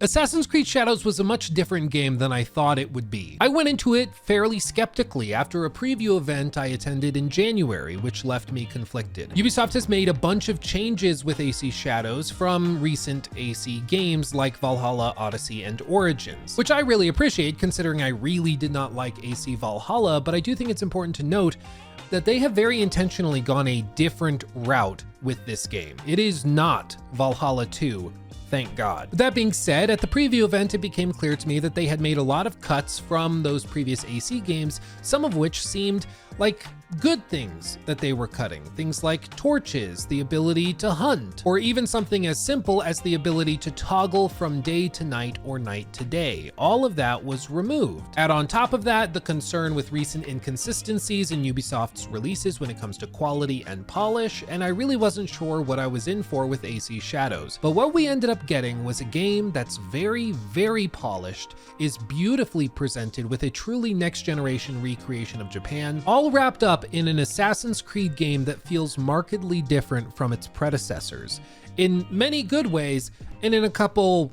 Assassin's Creed Shadows was a much different game than I thought it would be. I went into it fairly skeptically after a preview event I attended in January, which left me conflicted. Ubisoft has made a bunch of changes with AC Shadows from recent AC games like Valhalla, Odyssey, and Origins, which I really appreciate considering I really did not like AC Valhalla, but I do think it's important to note that they have very intentionally gone a different route with this game. It is not Valhalla 2. Thank God. That being said, at the preview event, it became clear to me that they had made a lot of cuts from those previous AC games, some of which seemed like good things that they were cutting. Things like torches, the ability to hunt, or even something as simple as the ability to toggle from day to night or night to day. All of that was removed. Add on top of that, the concern with recent inconsistencies in Ubisoft's releases when it comes to quality and polish, and I really wasn't sure what I was in for with AC Shadows. But what we ended up getting was a game that's very, very polished, is beautifully presented with a truly next-generation recreation of Japan, all wrapped up in an Assassin's Creed game that feels markedly different from its predecessors, in many good ways, and in a couple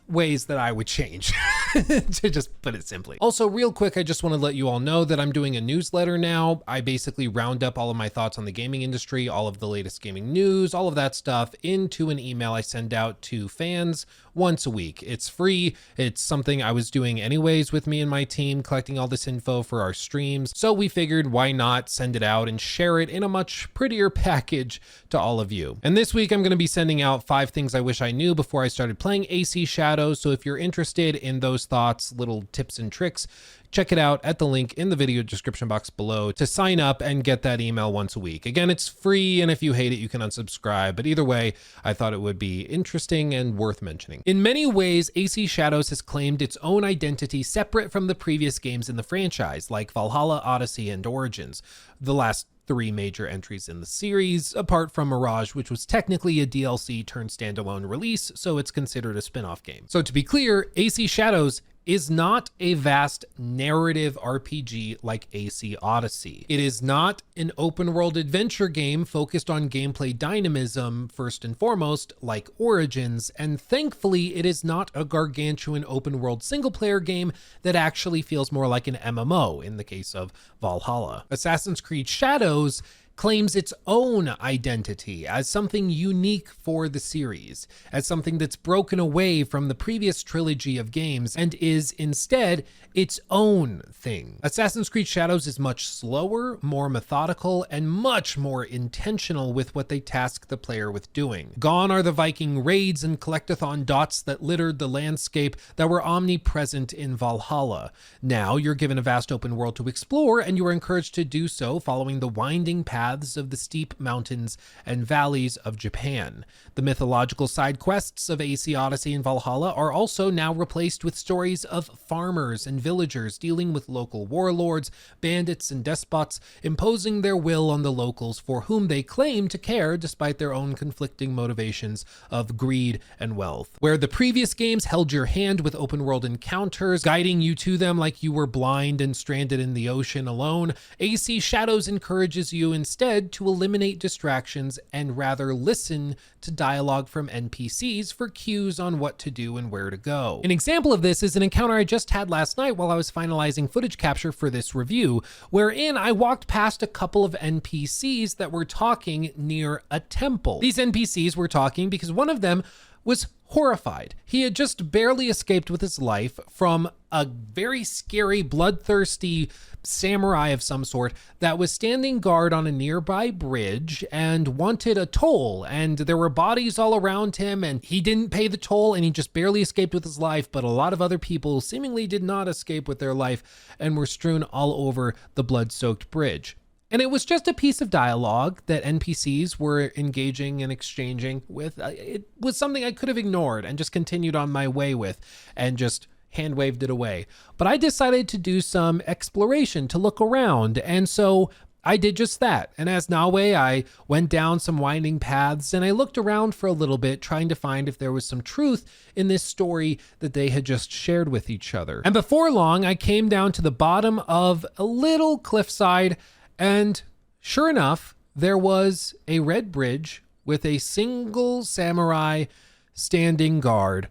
ways that I would change, to just put it simply. Also, real quick, I just want to let you all know that I'm doing a newsletter now. I basically round up all of my thoughts on the gaming industry, all of the latest gaming news, all of that stuff into an email I send out to fans once a week. It's free. It's something I was doing anyways with me and my team, collecting all this info for our streams. So we figured, why not send it out and share it in a much prettier package to all of you. And this week I'm going to be sending out 5 things I wish I knew before I started playing AC Shadows. So if you're interested in those thoughts, little tips and tricks, check it out at the link in the video description box below to sign up and get that email once a week. Again, it's free, and if you hate it, you can unsubscribe. But either way, I thought it would be interesting and worth mentioning. In many ways, AC Shadows has claimed its own identity separate from the previous games in the franchise, like Valhalla, Odyssey, and Origins, the last 3 major entries in the series, apart from Mirage, which was technically a DLC turned standalone release, so it's considered a spin-off game. So to be clear, AC Shadows is not a vast narrative RPG like AC Odyssey. It is not an open world adventure game focused on gameplay dynamism first and foremost like Origins, and thankfully it is not a gargantuan open world single player game that actually feels more like an MMO in the case of Valhalla. Assassin's Creed Shadows claims its own identity as something unique for the series, as something that's broken away from the previous trilogy of games and is instead its own thing. Assassin's Creed Shadows is much slower, more methodical, and much more intentional with what they task the player with doing. Gone are the Viking raids and collectathon dots that littered the landscape that were omnipresent in Valhalla. Now you're given a vast open world to explore, and you are encouraged to do so following the winding paths of the steep mountains and valleys of Japan. The mythological side quests of AC Odyssey and Valhalla are also now replaced with stories of farmers and villagers dealing with local warlords, bandits, and despots, imposing their will on the locals for whom they claim to care despite their own conflicting motivations of greed and wealth. Where the previous games held your hand with open world encounters, guiding you to them like you were blind and stranded in the ocean alone, AC Shadows encourages you instead to eliminate distractions and rather listen to dialogue from NPCs for cues on what to do and where to go. An example of this is an encounter I just had last night while I was finalizing footage capture for this review, wherein I walked past a couple of NPCs that were talking near a temple. These NPCs were talking because one of them was horrified. He had just barely escaped with his life from a very scary, bloodthirsty samurai of some sort that was standing guard on a nearby bridge and wanted a toll, and there were bodies all around him, and he didn't pay the toll, and he just barely escaped with his life. But a lot of other people seemingly did not escape with their life and were strewn all over the blood-soaked bridge. And it was just a piece of dialogue that NPCs were engaging and exchanging with. It was something I could have ignored and just continued on my way with and just hand waved it away. But I decided to do some exploration, to look around. And so I did just that. And as Naoe, I went down some winding paths and I looked around for a little bit, trying to find if there was some truth in this story that they had just shared with each other. And before long, I came down to the bottom of a little cliffside, and sure enough, there was a red bridge with a single samurai standing guard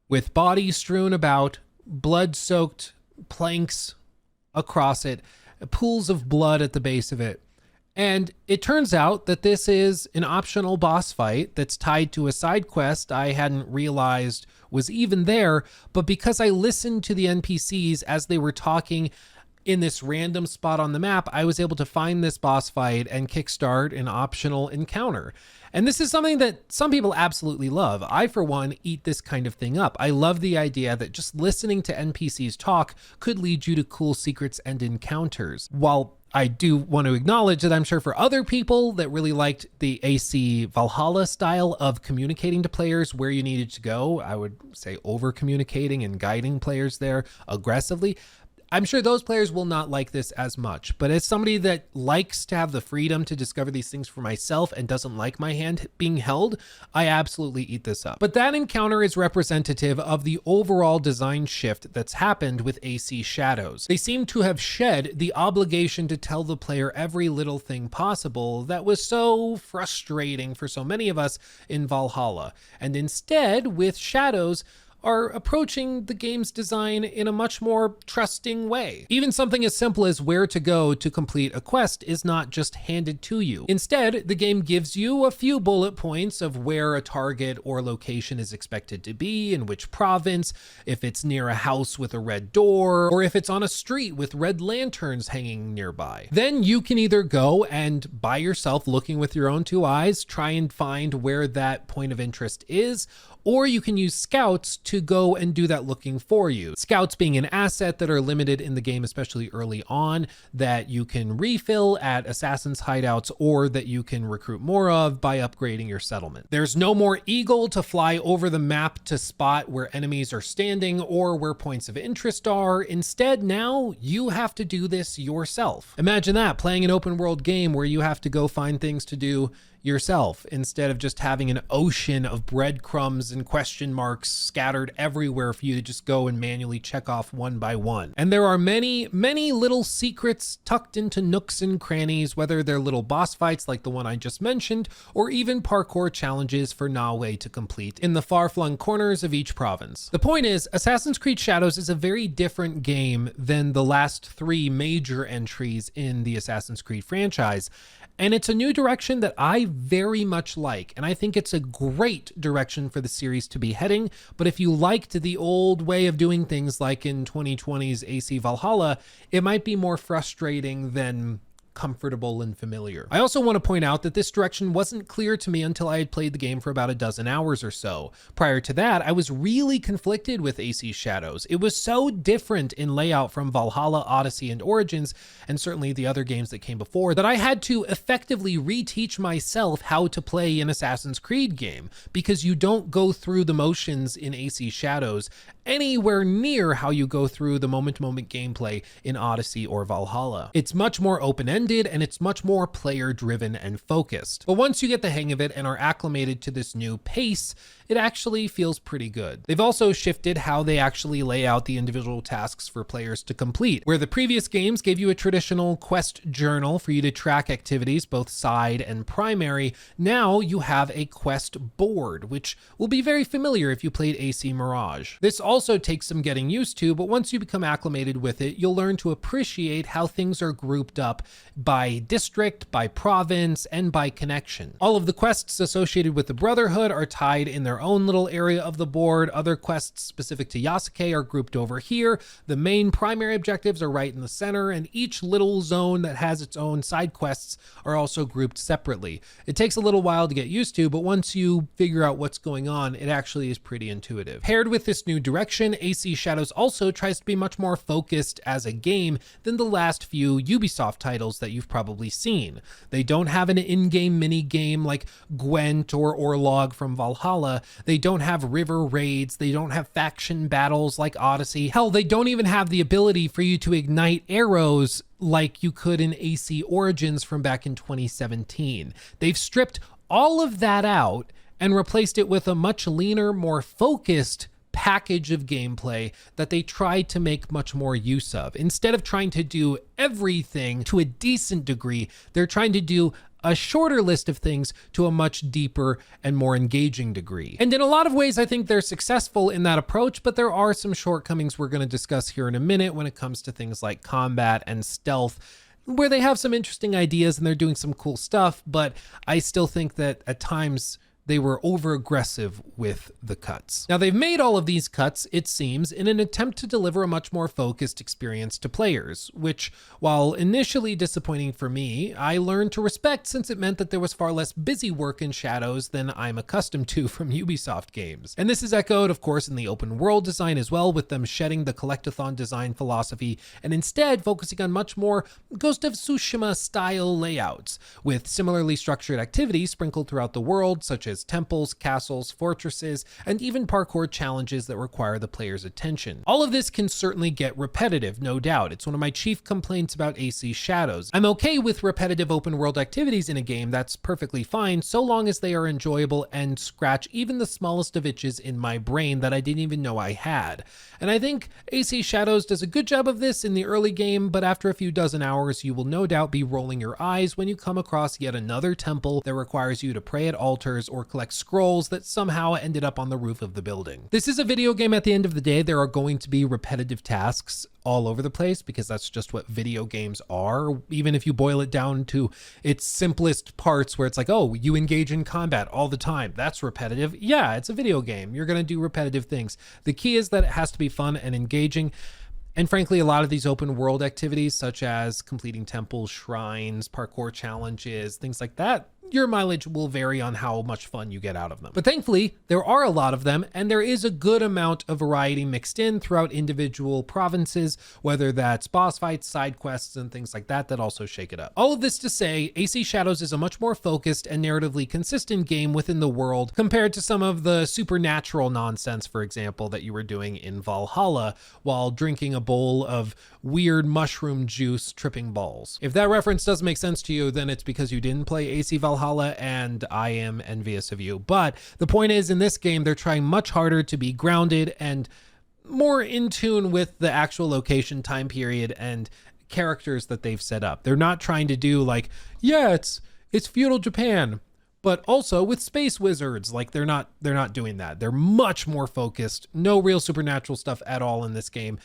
with bodies strewn about, blood-soaked planks across it, pools of blood at the base of it. And it turns out that this is an optional boss fight that's tied to a side quest I hadn't realized was even there, but because I listened to the NPCs as they were talking in this random spot on the map, I was able to find this boss fight and kickstart an optional encounter. And this is something that some people absolutely love. I, for one, eat this kind of thing up. I love the idea that just listening to NPCs talk could lead you to cool secrets and encounters. While I do want to acknowledge that I'm sure for other people that really liked the AC Valhalla style of communicating to players where you needed to go, I would say over communicating and guiding players there aggressively, I'm sure those players will not like this as much, but as somebody that likes to have the freedom to discover these things for myself and doesn't like my hand being held, I absolutely eat this up. But that encounter is representative of the overall design shift that's happened with AC Shadows. They seem to have shed the obligation to tell the player every little thing possible that was so frustrating for so many of us in Valhalla. And instead, with Shadows, are approaching the game's design in a much more trusting way. Even something as simple as where to go to complete a quest is not just handed to you. Instead, the game gives you a few bullet points of where a target or location is expected to be, in which province, if it's near a house with a red door, or if it's on a street with red lanterns hanging nearby. Then you can either go and by yourself, looking with your own two eyes, try and find where that point of interest is, or you can use scouts to go and do that looking for you. Scouts being an asset that are limited in the game, especially early on, that you can refill at assassins' hideouts or that you can recruit more of by upgrading your settlement. There's no more eagle to fly over the map to spot where enemies are standing or where points of interest are. Instead, now you have to do this yourself. Imagine that, playing an open world game where you have to go find things to do yourself instead of just having an ocean of breadcrumbs and question marks scattered everywhere for you to just go and manually check off one by one. And there are many, many little secrets tucked into nooks and crannies, whether they're little boss fights like the one I just mentioned, or even parkour challenges for Naoe to complete in the far-flung corners of each province. The point is, Assassin's Creed Shadows is a very different game than the last three major entries in the Assassin's Creed franchise. And it's a new direction that I very much like, and I think it's a great direction for the series to be heading. But if you liked the old way of doing things like in 2020's AC Valhalla, it might be more frustrating than comfortable and familiar. I also want to point out that this direction wasn't clear to me until I had played the game for about a dozen hours or so. Prior to that, I was really conflicted with AC Shadows. It was so different in layout from Valhalla, Odyssey, and Origins, and certainly the other games that came before, that I had to effectively reteach myself how to play an Assassin's Creed game, because you don't go through the motions in AC Shadows anywhere near how you go through the moment-to-moment gameplay in Odyssey or Valhalla. It's much more open-ended and it's much more player-driven and focused. But once you get the hang of it and are acclimated to this new pace, it actually feels pretty good. They've also shifted how they actually lay out the individual tasks for players to complete. Where the previous games gave you a traditional quest journal for you to track activities, both side and primary, now you have a quest board, which will be very familiar if you played AC Mirage. This also takes some getting used to, but once you become acclimated with it, you'll learn to appreciate how things are grouped up by district, by province, and by connection. All of the quests associated with the Brotherhood are tied in their own little area of the board. Other quests specific to Yasuke are grouped over here. The main primary objectives are right in the center, and each little zone that has its own side quests are also grouped separately. It takes a little while to get used to, but once you figure out what's going on, it actually is pretty intuitive. Paired with this new direction, AC Shadows also tries to be much more focused as a game than the last few Ubisoft titles that you've probably seen. They don't have an in-game mini-game like Gwent or Orlog from Valhalla. They don't have river raids. They don't have faction battles like Odyssey. Hell, they don't even have the ability for you to ignite arrows like you could in AC Origins from back in 2017. They've stripped all of that out and replaced it with a much leaner, more focused package of gameplay that they tried to make much more use of. Instead of trying to do everything to a decent degree, they're trying to do a shorter list of things to a much deeper and more engaging degree. And in a lot of ways, I think they're successful in that approach, but there are some shortcomings we're going to discuss here in a minute when it comes to things like combat and stealth, where they have some interesting ideas and they're doing some cool stuff, but I still think that at times they were over aggressive with the cuts. Now, they've made all of these cuts, it seems, in an attempt to deliver a much more focused experience to players, which, while initially disappointing for me, I learned to respect since it meant that there was far less busy work in Shadows than I'm accustomed to from Ubisoft games. And this is echoed, of course, in the open world design as well, with them shedding the collectathon design philosophy and instead focusing on much more Ghost of Tsushima style layouts, with similarly structured activities sprinkled throughout the world, such as temples, castles, fortresses, and even parkour challenges that require the player's attention. All of this can certainly get repetitive, no doubt. It's one of my chief complaints about AC Shadows. I'm okay with repetitive open world activities in a game, that's perfectly fine, so long as they are enjoyable and scratch even the smallest of itches in my brain that I didn't even know I had. And I think AC Shadows does a good job of this in the early game, but after a few dozen hours, you will no doubt be rolling your eyes when you come across yet another temple that requires you to pray at altars or collect scrolls that somehow ended up on the roof of the building. This is a video game. At the end of the day, there are going to be repetitive tasks all over the place because that's just what video games are. Even if you boil it down to its simplest parts where it's like, oh, you engage in combat all the time. That's repetitive. Yeah, it's a video game. You're going to do repetitive things. The key is that it has to be fun and engaging. And frankly, a lot of these open world activities, such as completing temples, shrines, parkour challenges, things like that, your mileage will vary on how much fun you get out of them. But thankfully, there are a lot of them, and there is a good amount of variety mixed in throughout individual provinces, whether that's boss fights, side quests, and things like that also shake it up. All of this to say, AC Shadows is a much more focused and narratively consistent game within the world compared to some of the supernatural nonsense, for example, that you were doing in Valhalla while drinking a bowl of weird mushroom juice tripping balls. If that reference doesn't make sense to you, then it's because you didn't play AC Valhalla, and I am envious of you. But the point is, in this game, they're trying much harder to be grounded and more in tune with the actual location, time period, and characters that they've set up. They're not trying to do like, yeah, it's feudal Japan, but also with space wizards. Like they're not doing that. They're much more focused. No real supernatural stuff at all in this game.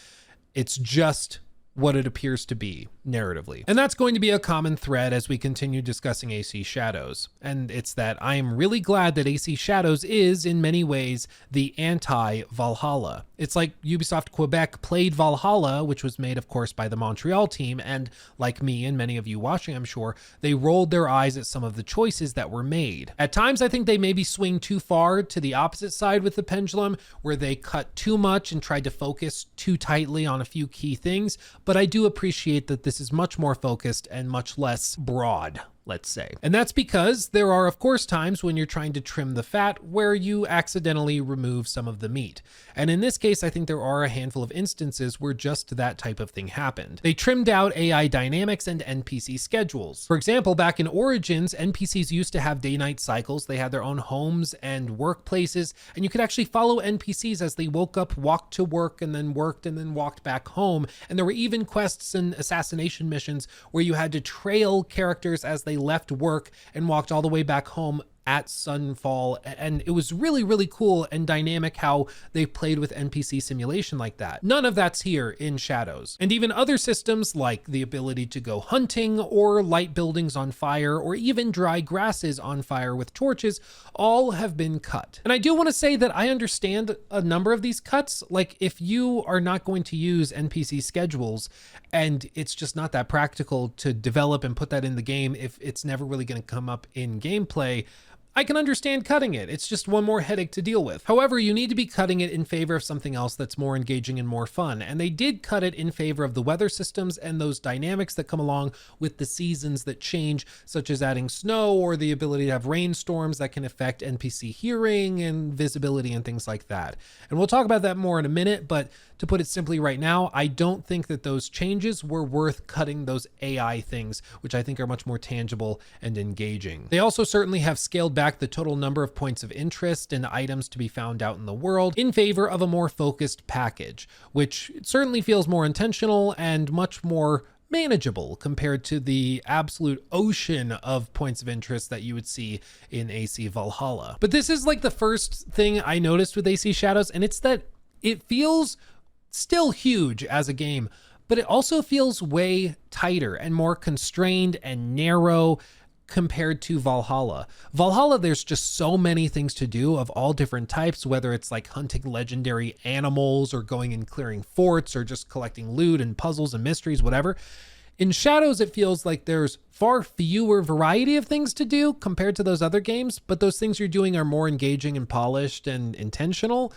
It's just what it appears to be narratively. And that's going to be a common thread as we continue discussing AC Shadows. And it's that I am really glad that AC Shadows is, in many ways, the anti-Valhalla. It's like Ubisoft Quebec played Valhalla, which was made, of course, by the Montreal team, and like me and many of you watching, I'm sure, they rolled their eyes at some of the choices that were made. At times, I think they maybe swing too far to the opposite side with the pendulum, where they cut too much and tried to focus too tightly on a few key things, but I do appreciate that this is much more focused and much less broad, let's say. And that's because there are, of course, times when you're trying to trim the fat where you accidentally remove some of the meat. And in this case, I think there are a handful of instances where just that type of thing happened. They trimmed out AI dynamics and NPC schedules. For example, back in Origins, NPCs used to have day-night cycles. They had their own homes and workplaces, and you could actually follow NPCs as they woke up, walked to work, and then worked, and then walked back home. And there were even quests and assassination missions where you had to trail characters as they left work and walked all the way back home at sunfall. And it was really, really cool and dynamic how they played with NPC simulation like that. None of that's here in Shadows. And even other systems like the ability to go hunting or light buildings on fire or even dry grasses on fire with torches all have been cut. And I do want to say that I understand a number of these cuts. Like if you are not going to use NPC schedules and it's just not that practical to develop and put that in the game if it's never really going to come up in gameplay, I can understand cutting it. It's just one more headache to deal with. However, you need to be cutting it in favor of something else that's more engaging and more fun. And they did cut it in favor of the weather systems and those dynamics that come along with the seasons that change, such as adding snow or the ability to have rainstorms that can affect NPC hearing and visibility and things like that. And we'll talk about that more in a minute, but to put it simply right now, I don't think that those changes were worth cutting those AI things, which I think are much more tangible and engaging. They also certainly have scaled back the total number of points of interest and items to be found out in the world in favor of a more focused package, which certainly feels more intentional and much more manageable compared to the absolute ocean of points of interest that you would see in AC Valhalla. But this is like the first thing I noticed with AC Shadows, and it's that it feels still huge as a game, but it also feels way tighter and more constrained and narrow compared to Valhalla. Valhalla, there's just so many things to do of all different types, whether it's like hunting legendary animals or going and clearing forts or just collecting loot and puzzles and mysteries, whatever. In Shadows, it feels like there's far fewer variety of things to do compared to those other games, but those things you're doing are more engaging and polished and intentional.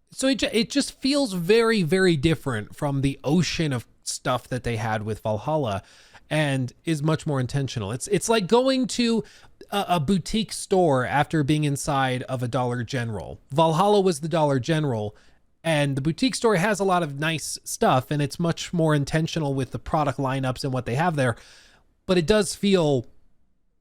So it just feels very, very different from the ocean of stuff that they had with Valhalla, and is much more intentional. It's like going to a boutique store after being inside of a Dollar General. Valhalla was the Dollar General, and the boutique store has a lot of nice stuff, and it's much more intentional with the product lineups and what they have there, but it does feel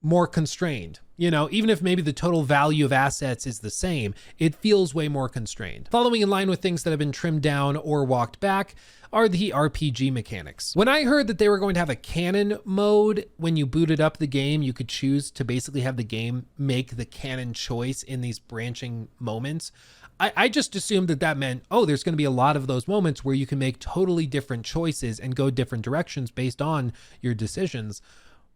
more constrained. You know, even if maybe the total value of assets is the same, it feels way more constrained. Following in line with things that have been trimmed down or walked back are the RPG mechanics. When I heard that they were going to have a canon mode, when you booted up the game, you could choose to basically have the game make the canon choice in these branching moments. I just assumed that that meant, oh, there's going to be a lot of those moments where you can make totally different choices and go different directions based on your decisions.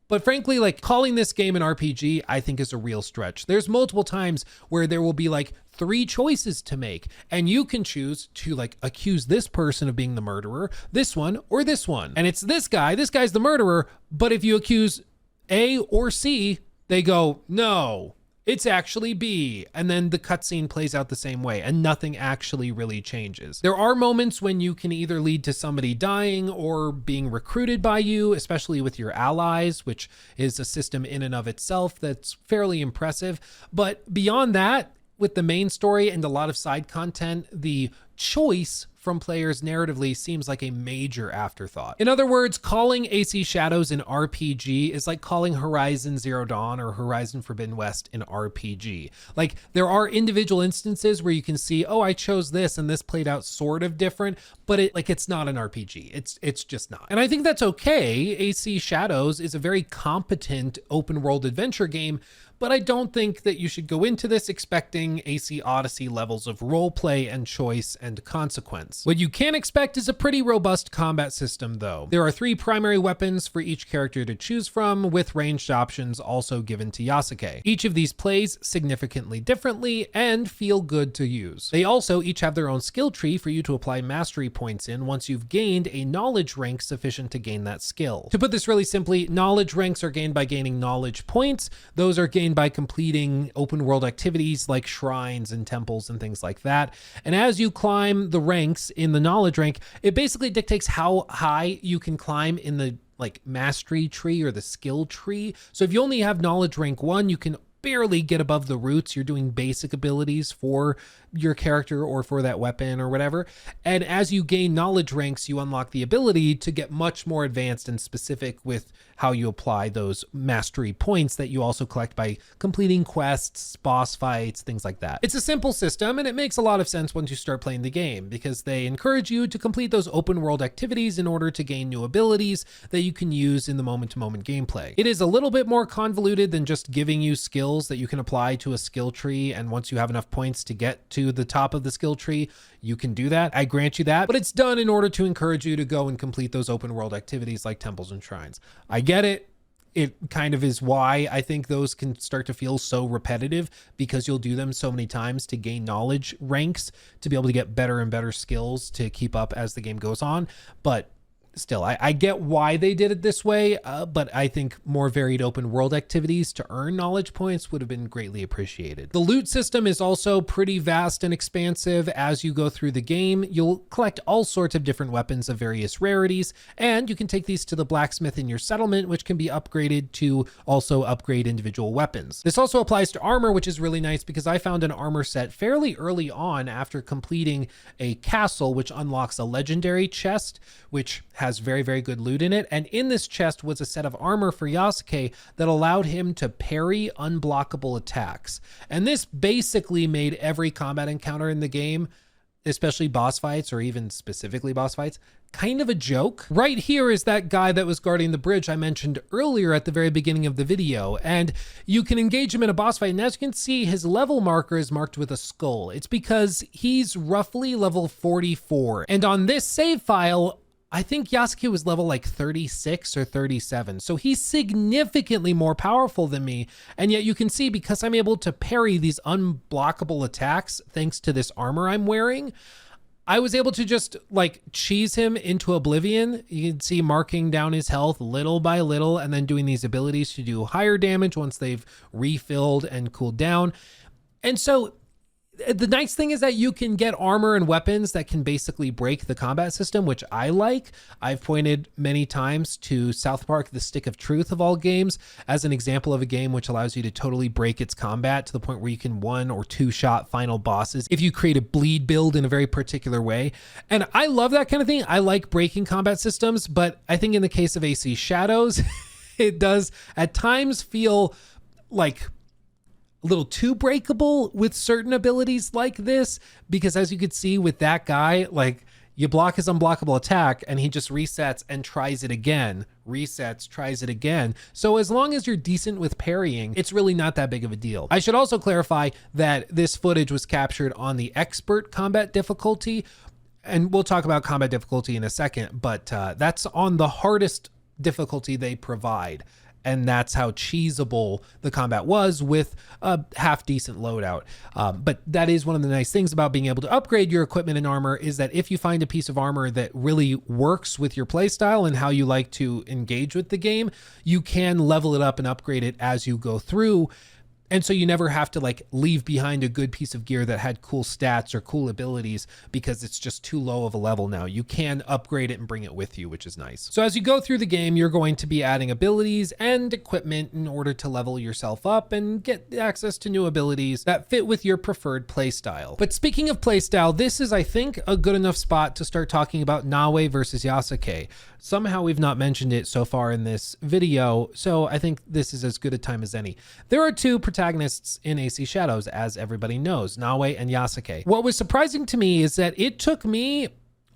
But frankly, like calling this game an RPG, I think is a real stretch. There's multiple times where there will be like 3 choices to make, and you can choose to like accuse this person of being the murderer, this one, or this one. And it's this guy's the murderer, but if you accuse A or C, they go, no, it's actually B. And then the cutscene plays out the same way and nothing actually really changes. There are moments when you can either lead to somebody dying or being recruited by you, especially with your allies, which is a system in and of itself that's fairly impressive. But beyond that, with the main story and a lot of side content, the choice from players narratively seems like a major afterthought. In other words, calling AC Shadows an RPG is like calling Horizon Zero Dawn or Horizon Forbidden West an RPG. Like, there are individual instances where you can see, oh, I chose this and this played out sort of different, but it's not an RPG. It's just not. And I think that's okay. AC Shadows is a very competent open world adventure game, but I don't think that you should go into this expecting AC Odyssey levels of roleplay and choice and consequence. What you can expect is a pretty robust combat system, though. There are 3 primary weapons for each character to choose from, with ranged options also given to Yasuke. Each of these plays significantly differently and feel good to use. They also each have their own skill tree for you to apply mastery points in once you've gained a knowledge rank sufficient to gain that skill. To put this really simply, knowledge ranks are gained by gaining knowledge points. Those are gained by completing open world activities like shrines and temples and things like that. And as you climb the ranks in the knowledge rank, it basically dictates how high you can climb in the like mastery tree or the skill tree. So if you only have knowledge rank 1, you can barely get above the roots. You're doing basic abilities for your character or for that weapon or whatever. And as you gain knowledge ranks, you unlock the ability to get much more advanced and specific with how you apply those mastery points that you also collect by completing quests, boss fights, things like that. It's a simple system, and it makes a lot of sense once you start playing the game, because they encourage you to complete those open world activities in order to gain new abilities that you can use in the moment-to-moment gameplay. It is a little bit more convoluted than just giving you skills that you can apply to a skill tree, and once you have enough points to get to the top of the skill tree, you can do that. I grant you that, but it's done in order to encourage you to go and complete those open world activities like temples and shrines. I get it. It kind of is why I think those can start to feel so repetitive, because you'll do them so many times to gain knowledge ranks, to be able to get better and better skills to keep up as the game goes on. But still, I get why they did it this way, but I think more varied open world activities to earn knowledge points would have been greatly appreciated. The loot system is also pretty vast and expansive. As you go through the game, you'll collect all sorts of different weapons of various rarities, and you can take these to the blacksmith in your settlement, which can be upgraded to also upgrade individual weapons. This also applies to armor, which is really nice because I found an armor set fairly early on after completing a castle, which unlocks a legendary chest, which has very, very good loot in it. And in this chest was a set of armor for Yasuke that allowed him to parry unblockable attacks. And this basically made every combat encounter in the game, especially boss fights or even specifically boss fights, kind of a joke. Right here is that guy that was guarding the bridge I mentioned earlier at the very beginning of the video, and you can engage him in a boss fight, and as you can see, his level marker is marked with a skull. It's because he's roughly level 44, and on this save file, I think Yasuke was level like 36 or 37. So he's significantly more powerful than me. And yet you can see, because I'm able to parry these unblockable attacks thanks to this armor I'm wearing, I was able to just like cheese him into oblivion. You can see marking down his health little by little and then doing these abilities to do higher damage once they've refilled and cooled down. And so the nice thing is that you can get armor and weapons that can basically break the combat system, which I like. I've pointed many times to South Park, The Stick of Truth of all games, as an example of a game which allows you to totally break its combat to the point where you can 1 or 2 shot final bosses if you create a bleed build in a very particular way. And I love that kind of thing. I like breaking combat systems, but I think in the case of AC Shadows, it does at times feel like a little too breakable with certain abilities like this, because as you could see with that guy, like you block his unblockable attack and he just resets and tries it again, resets, tries it again. So as long as you're decent with parrying, it's really not that big of a deal. I should also clarify that this footage was captured on the expert combat difficulty, and we'll talk about combat difficulty in a second, but that's on the hardest difficulty they provide. And that's how cheesable the combat was with a half decent loadout. But that is one of the nice things about being able to upgrade your equipment and armor, is that if you find a piece of armor that really works with your playstyle and how you like to engage with the game, you can level it up and upgrade it as you go through. And so you never have to like leave behind a good piece of gear that had cool stats or cool abilities because it's just too low of a level now. You can upgrade it and bring it with you, which is nice. So as you go through the game, you're going to be adding abilities and equipment in order to level yourself up and get access to new abilities that fit with your preferred playstyle. But speaking of playstyle, this is, I think, a good enough spot to start talking about Naoe versus Yasuke. Somehow we've not mentioned it so far in this video, so I think this is as good a time as any. There are 2 protagonists in AC Shadows, as everybody knows, Naoe and Yasuke. What was surprising to me is that it took me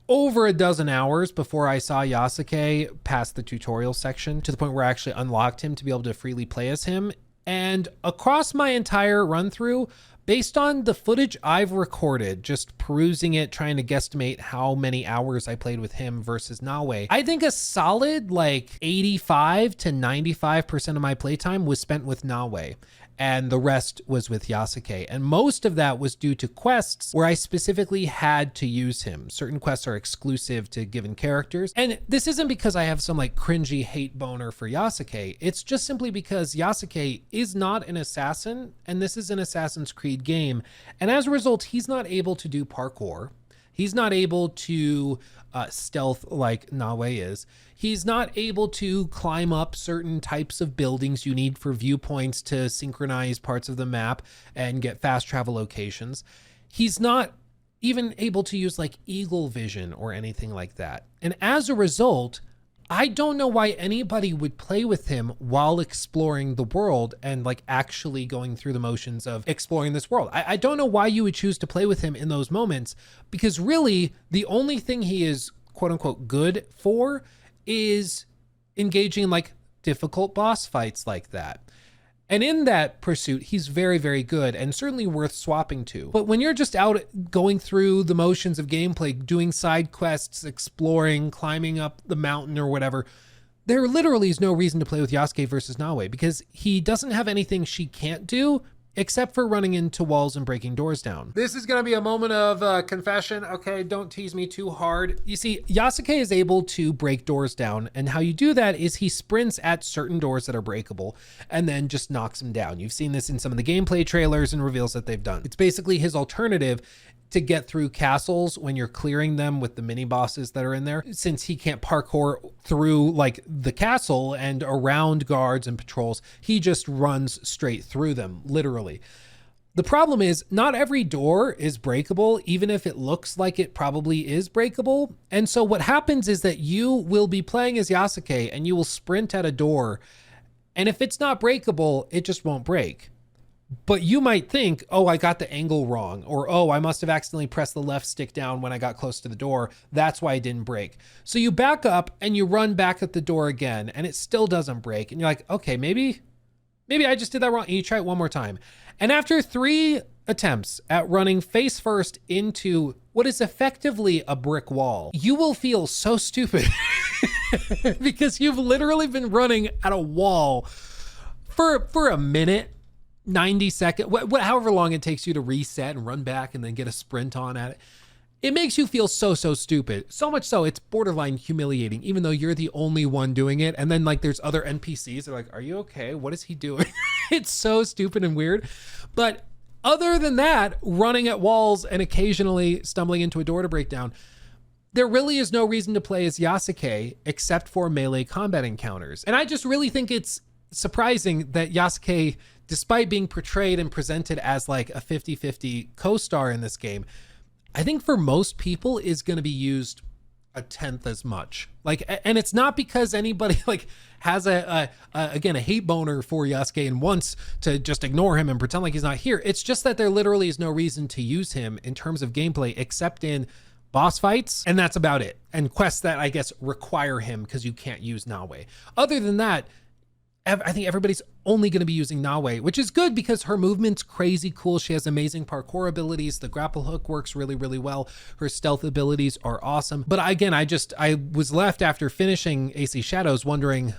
over a dozen hours before I saw Yasuke past the tutorial section, to the point where I actually unlocked him to be able to freely play as him. And across my entire run through, based on the footage I've recorded, just perusing it, trying to guesstimate how many hours I played with him versus Naoe, I think a solid like 85 to 95% of my playtime was spent with Naoe, and the rest was with Yasuke. And most of that was due to quests where I specifically had to use him. Certain quests are exclusive to given characters. And this isn't because I have some like cringy hate boner for Yasuke. It's just simply because Yasuke is not an assassin, and this is an Assassin's Creed game. And as a result, he's not able to do parkour. He's not able to stealth like Naoe is. He's not able to climb up certain types of buildings you need for viewpoints to synchronize parts of the map and get fast travel locations. He's not even able to use like eagle vision or anything like that. And as a result, I don't know why anybody would play with him while exploring the world and like actually going through the motions of exploring this world. I don't know why you would choose to play with him in those moments, because really the only thing he is quote unquote good for is engaging in like difficult boss fights like that. And in that pursuit, he's very, very good and certainly worth swapping to. But when you're just out going through the motions of gameplay, doing side quests, exploring, climbing up the mountain or whatever, there literally is no reason to play with Yasuke versus Naoe, because he doesn't have anything she can't do except for running into walls and breaking doors down. This is gonna be a moment of confession. Okay, don't tease me too hard. You see, Yasuke is able to break doors down, and how you do that is he sprints at certain doors that are breakable and then just knocks them down. You've seen this in some of the gameplay trailers and reveals that they've done. It's basically his alternative to get through castles when you're clearing them with the mini bosses that are in there, since he can't parkour through like the castle and around guards and patrols. He just runs straight through them, literally. The problem is not every door is breakable, even if it looks like it probably is breakable. And so what happens is that you will be playing as Yasuke and you will sprint at a door, and if it's not breakable, it just won't break. But you might think, oh, I got the angle wrong, or oh, I must have accidentally pressed the left stick down when I got close to the door. That's why it didn't break. So you back up and you run back at the door again, and it still doesn't break. And you're like, okay, maybe I just did that wrong. And you try it one more time. And after 3 attempts at running face first into what is effectively a brick wall, you will feel so stupid because you've literally been running at a wall for a minute, 90 seconds, however long it takes you to reset and run back and then get a sprint on at it. It makes you feel so stupid. So much so, it's borderline humiliating, even though you're the only one doing it. And then like there's other NPCs that are like, are you okay? What is he doing? It's so stupid and weird. But other than that, running at walls and occasionally stumbling into a door to break down, there really is no reason to play as Yasuke except for melee combat encounters. And I just really think it's surprising that Yasuke, despite being portrayed and presented as like a 50-50 co-star in this game, I think for most people is going to be used a 10th as much. Like, and it's not because anybody like has again, a hate boner for Yasuke and wants to just ignore him and pretend like he's not here. It's just that there literally is no reason to use him in terms of gameplay except in boss fights, and that's about it. And quests that I guess require him because you can't use Naoe. Other than that, I think everybody's only going to be using Naoe, which is good because her movement's crazy cool. She has amazing parkour abilities. The grapple hook works really well. Her stealth abilities are awesome. But again, I was left after finishing AC Shadows wondering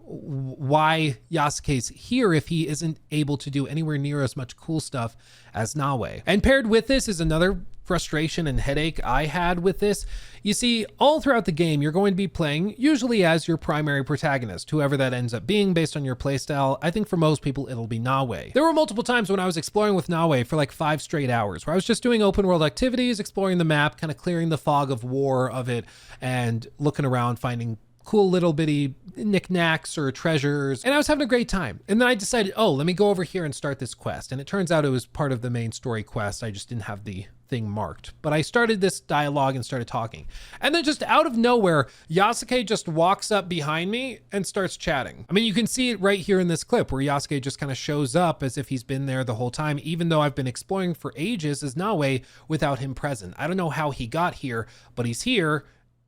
why Yasuke's here if he isn't able to do anywhere near as much cool stuff as Naoe. And paired with this is another frustration and headache I had with this. You see, all throughout the game, you're going to be playing usually as your primary protagonist, whoever that ends up being based on your playstyle. I think for most people, it'll be Naoe. There were multiple times when I was exploring with Naoe for like 5 straight hours, where I was just doing open world activities, exploring the map, kind of clearing the fog of war of it, and looking around, finding cool little bitty knickknacks or treasures, and I was having a great time. And then I decided, oh, let me go over here and start this quest. And it turns out it was part of the main story quest. I just didn't have the thing marked. But I started this dialogue and started talking. And then just out of nowhere, Yasuke just walks up behind me and starts chatting. I mean, you can see it right here in this clip where Yasuke just kind of shows up as if he's been there the whole time, even though I've been exploring for ages as Naoe without him present. I don't know how he got here, but he's here.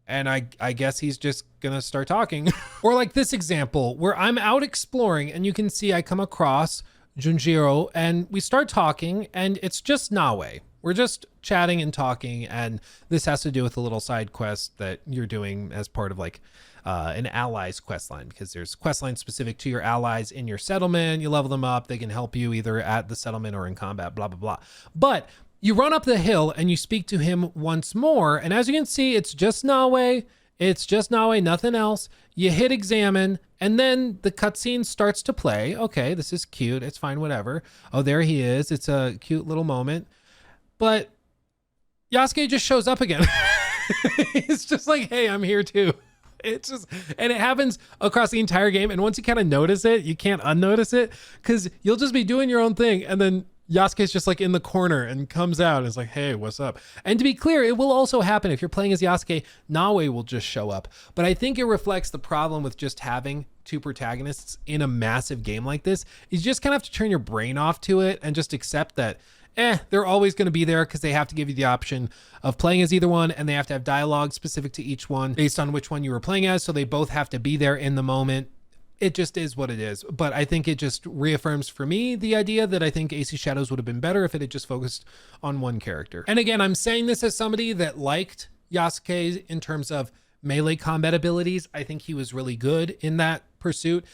And I guess he's just gonna start talking. Or like this example where I'm out exploring and you can see I come across Junjiro and we start talking and it's just Naoe. We're just chatting and talking, and this has to do with a little side quest that you're doing as part of like an allies quest line, because there's quest lines specific to your allies in your settlement. You level them up, they can help you either at the settlement or in combat, blah, blah, blah. But you run up the hill and you speak to him once more. And as you can see, it's just Naoe. It's just Naoe, nothing else. You hit examine and then the cutscene starts to play. Okay, this is cute. It's fine, whatever. Oh, there he is. It's a cute little moment. But Yasuke just shows up again. It's just like, hey, I'm here too. It's just, and it happens across the entire game. And once you kind of notice it, you can't unnotice it because you'll just be doing your own thing. And then Yasuke's just like in the corner and comes out and is like, hey, what's up? And to be clear, it will also happen if you're playing as Yasuke, Naoe will just show up. But I think it reflects the problem with just having 2 protagonists in a massive game like this. You just kind of have to turn your brain off to it and just accept that they're always going to be there because they have to give you the option of playing as either one, and they have to have dialogue specific to each one based on which one you were playing as. So they both have to be there in the moment. It just is what it is. But I think it just reaffirms for me the idea that I think AC Shadows would have been better if it had just focused on one character. And again, I'm saying this as somebody that liked Yasuke in terms of melee combat abilities. I think he was really good in that pursuit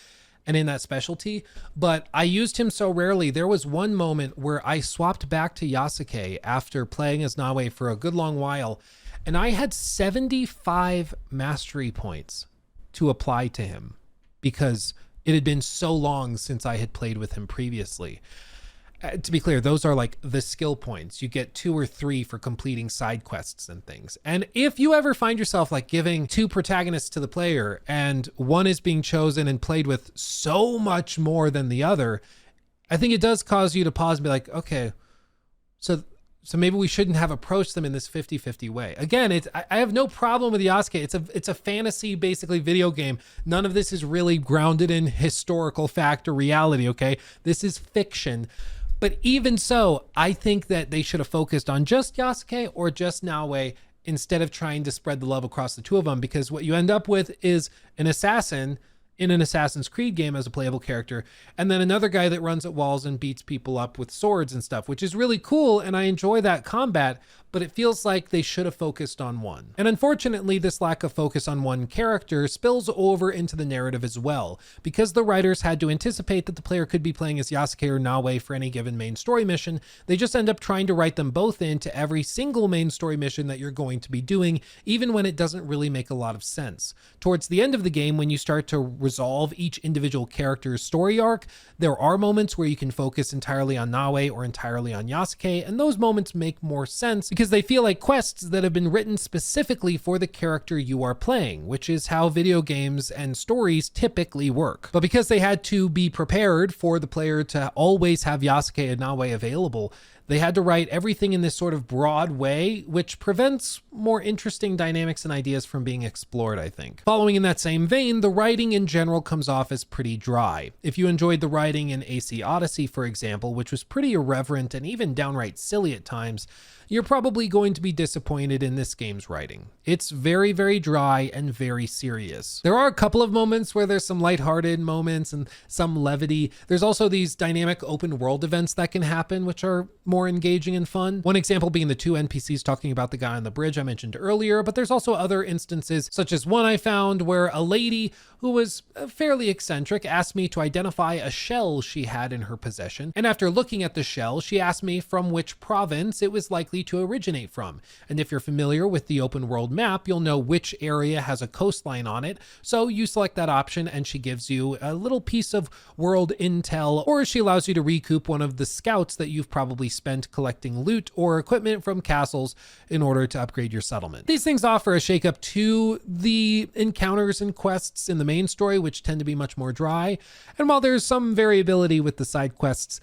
and in that specialty, but I used him so rarely. There was one moment where I swapped back to Yasuke after playing as Naoe for a good long while, and I had 75 mastery points to apply to him because it had been so long since I had played with him previously. To be clear, those are like the skill points. You get 2 or 3 for completing side quests and things. And if you ever find yourself like giving 2 protagonists to the player and one is being chosen and played with so much more than the other, I think it does cause you to pause and be like, okay, so So maybe we shouldn't have approached them in this 50-50 way. Again, I have no problem with Yasuke. It's a fantasy, basically, video game. None of this is really grounded in historical fact or reality, okay? This is fiction. But even so, I think that they should have focused on just Yasuke or just Naoe instead of trying to spread the love across the two of them, because what you end up with is an assassin in an Assassin's Creed game as a playable character, and then another guy that runs at walls and beats people up with swords and stuff, which is really cool, and I enjoy that combat, but it feels like they should have focused on one. And unfortunately, this lack of focus on one character spills over into the narrative as well, because the writers had to anticipate that the player could be playing as Yasuke or Naoe for any given main story mission. They just end up trying to write them both into every single main story mission that you're going to be doing, even when it doesn't really make a lot of sense. Towards the end of the game, when you start to resolve each individual character's story arc, there are moments where you can focus entirely on Naoe or entirely on Yasuke, and those moments make more sense because they feel like quests that have been written specifically for the character you are playing, which is how video games and stories typically work. But because they had to be prepared for the player to always have Yasuke and Naoe available, they had to write everything in this sort of broad way, which prevents more interesting dynamics and ideas from being explored, I think. Following in that same vein, the writing in general comes off as pretty dry. If you enjoyed the writing in AC Odyssey, for example, which was pretty irreverent and even downright silly at times, you're probably going to be disappointed in this game's writing. It's very, very dry and very serious. There are a couple of moments where there's some lighthearted moments and some levity. There's also these dynamic open world events that can happen, which are more engaging and fun. One example being the two NPCs talking about the guy on the bridge I mentioned earlier, but there's also other instances, such as one I found where a lady who was fairly eccentric asked me to identify a shell she had in her possession. And after looking at the shell, she asked me from which province it was likely to originate from. And if you're familiar with the open world map, you'll know which area has a coastline on it. So you select that option and she gives you a little piece of world intel, or she allows you to recoup one of the scouts that you've probably spent collecting loot or equipment from castles in order to upgrade your settlement. These things offer a shakeup to the encounters and quests in the main story, which tend to be much more dry. And while there's some variability with the side quests,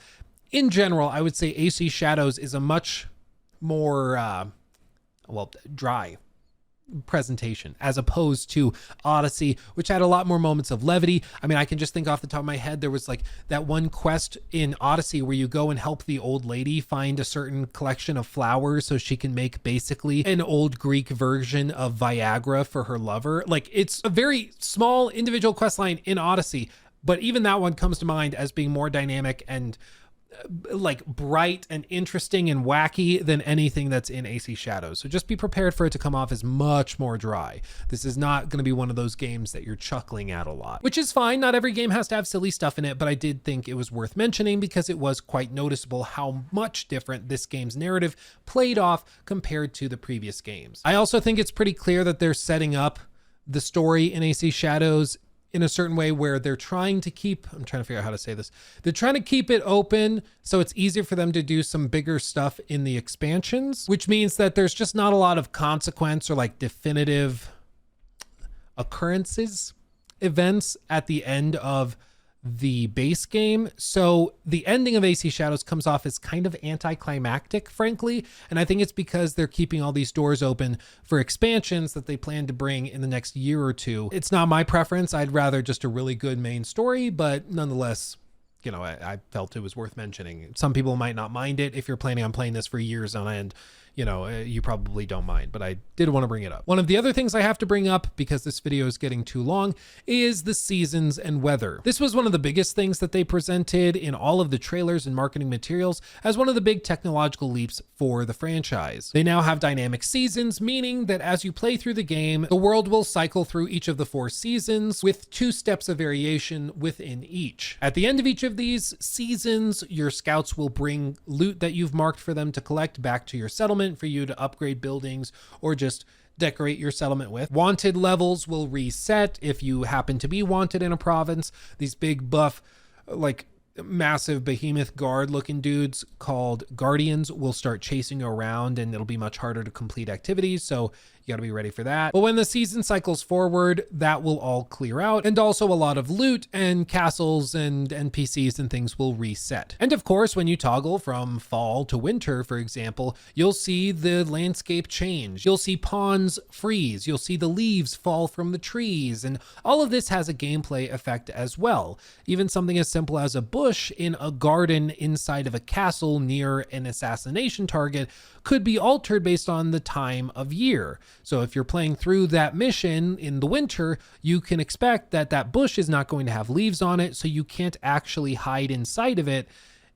in general, I would say AC Shadows is a much more, dry presentation as opposed to Odyssey, which had a lot more moments of levity. I mean, I can just think off the top of my head, there was like that one quest in Odyssey where you go and help the old lady find a certain collection of flowers so she can make basically an old Greek version of Viagra for her lover. Like, it's a very small individual quest line in Odyssey, but even that one comes to mind as being more dynamic and like bright and interesting and wacky than anything that's in AC Shadows. So just be prepared for it to come off as much more dry. This is not going to be one of those games that you're chuckling at a lot, which is fine. Not every game has to have silly stuff in it, but I did think it was worth mentioning because it was quite noticeable how much different this game's narrative played off compared to the previous games. I also think it's pretty clear that they're setting up the story in AC Shadows in a certain way where they're trying to keep, I'm trying to figure out how to say this. They're trying to keep it open so it's easier for them to do some bigger stuff in the expansions, which means that there's just not a lot of consequence or like definitive occurrences, events at the end of the base game. So the ending of AC Shadows comes off as kind of anticlimactic, frankly. And I think it's because they're keeping all these doors open for expansions that they plan to bring in the next year or two. It's not my preference. I'd rather just a really good main story, but nonetheless, you know, I felt it was worth mentioning. Some people might not mind it. If you're planning on playing this for years on end, you know, you probably don't mind, but I did want to bring it up. One of the other things I have to bring up, because this video is getting too long, is the seasons and weather. This was one of the biggest things that they presented in all of the trailers and marketing materials as one of the big technological leaps for the franchise. They now have dynamic seasons, meaning that as you play through the game, the world will cycle through each of the 4 seasons with 2 steps of variation within each. At the end of each of these seasons, your scouts will bring loot that you've marked for them to collect back to your settlement for you to upgrade buildings or just decorate your settlement with. Wanted levels will reset if you happen to be wanted in a province. These big buff, like massive behemoth guard looking dudes called guardians will start chasing you around, and it'll be much harder to complete activities. So you You gotta be ready for that. But when the season cycles forward, that will all clear out, and also a lot of loot and castles and NPCs and things will reset. And of course, when you toggle from fall to winter, for example, you'll see the landscape change. You'll see ponds freeze. You'll see the leaves fall from the trees. And all of this has a gameplay effect as well. Even something as simple as a bush in a garden inside of a castle near an assassination target could be altered based on the time of year. So if you're playing through that mission in the winter, you can expect that that bush is not going to have leaves on it, so you can't actually hide inside of it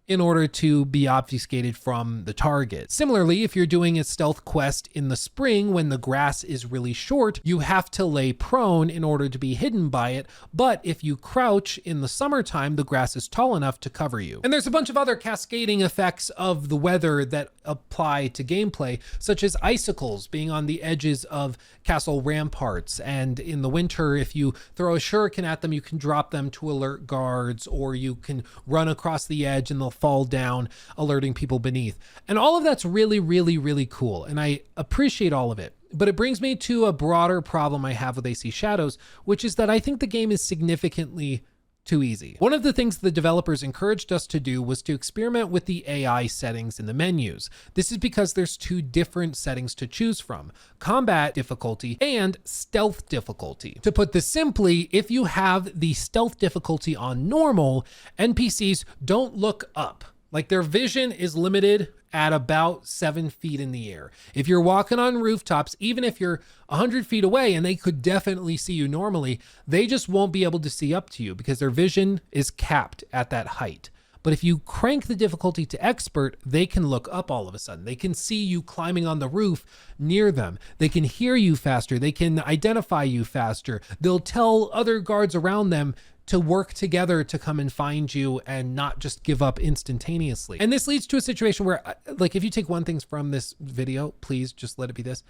in order to be obfuscated from the target. Similarly, if you're doing a stealth quest in the spring when the grass is really short, you have to lay prone in order to be hidden by it. But if you crouch in the summertime, the grass is tall enough to cover you. And there's a bunch of other cascading effects of the weather that apply to gameplay, such as icicles being on the edges of castle ramparts. And in the winter, if you throw a shuriken at them, you can drop them to alert guards, or you can run across the edge and they'll fall down, alerting people beneath. And all of that's really, really, really cool. And I appreciate all of it. But it brings me to a broader problem I have with AC Shadows, which is that I think the game is significantly too easy. One of the things the developers encouraged us to do was to experiment with the AI settings in the menus. This is because there's two different settings to choose from: combat difficulty and stealth difficulty. To put this simply, if you have the stealth difficulty on normal, NPCs don't look up. Like, their vision is limited at about 7 feet in the air. If you're walking on rooftops, even if you're 100 feet away and they could definitely see you normally, they just won't be able to see up to you because their vision is capped at that height. But if you crank the difficulty to expert, they can look up all of a sudden. They can see you climbing on the roof near them. They can hear you faster. They can identify you faster. They'll tell other guards around them to work together to come and find you and not just give up instantaneously. And this leads to a situation where, like, if you take one thing from this video, please just let it be this.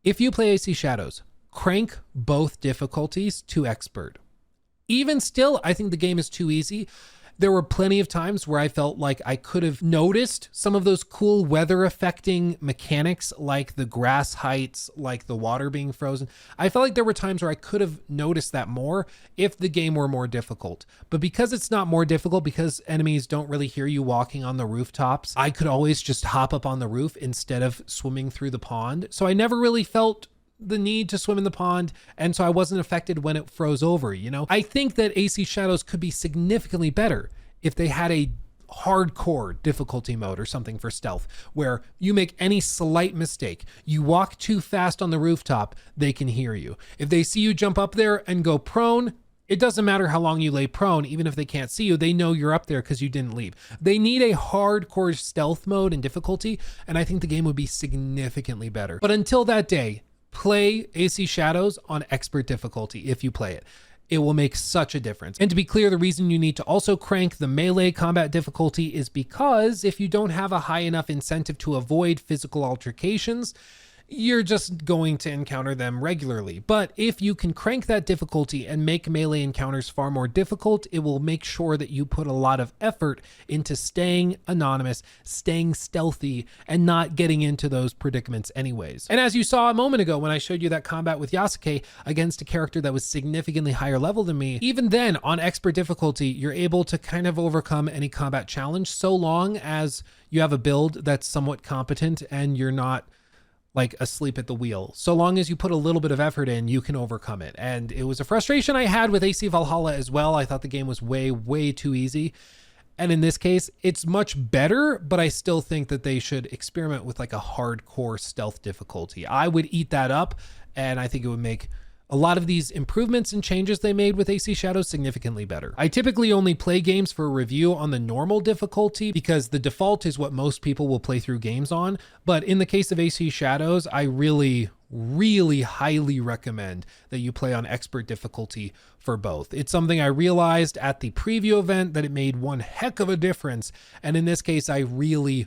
If you play AC Shadows, crank both difficulties to expert. Even still, I think the game is too easy. There were plenty of times where I felt like I could have noticed some of those cool weather affecting mechanics, like the grass heights, like the water being frozen. I felt like there were times where I could have noticed that more if the game were more difficult. But because it's not more difficult, because enemies don't really hear you walking on the rooftops, I could always just hop up on the roof instead of swimming through the pond. So I never really felt the need to swim in the pond, and so I wasn't affected when it froze over, you know? I think that AC Shadows could be significantly better if they had a hardcore difficulty mode or something for stealth, where you make any slight mistake, you walk too fast on the rooftop, they can hear you. If they see you jump up there and go prone, it doesn't matter how long you lay prone, even if they can't see you, they know you're up there because you didn't leave. They need a hardcore stealth mode and difficulty, and I think the game would be significantly better. But until that day, play AC Shadows on expert difficulty if you play it. It will make such a difference. And to be clear, the reason you need to also crank the melee combat difficulty is because if you don't have a high enough incentive to avoid physical altercations, you're just going to encounter them regularly. But if you can crank that difficulty and make melee encounters far more difficult, it will make sure that you put a lot of effort into staying anonymous, staying stealthy, and not getting into those predicaments anyways. And as you saw a moment ago when I showed you that combat with Yasuke against a character that was significantly higher level than me, even then on expert difficulty, you're able to kind of overcome any combat challenge so long as you have a build that's somewhat competent and you're not like asleep at the wheel. So long as you put a little bit of effort in, you can overcome it. And it was a frustration I had with AC Valhalla as well. I thought the game was way too easy. And in this case, it's much better, but I still think that they should experiment with like a hardcore stealth difficulty. I would eat that up, and I think it would make a lot of these improvements and changes they made with AC Shadows significantly better. I typically only play games for review on the normal difficulty because the default is what most people will play through games on. But in the case of AC Shadows, I really highly recommend that you play on expert difficulty for both. It's something I realized at the preview event that it made one heck of a difference. And in this case, I really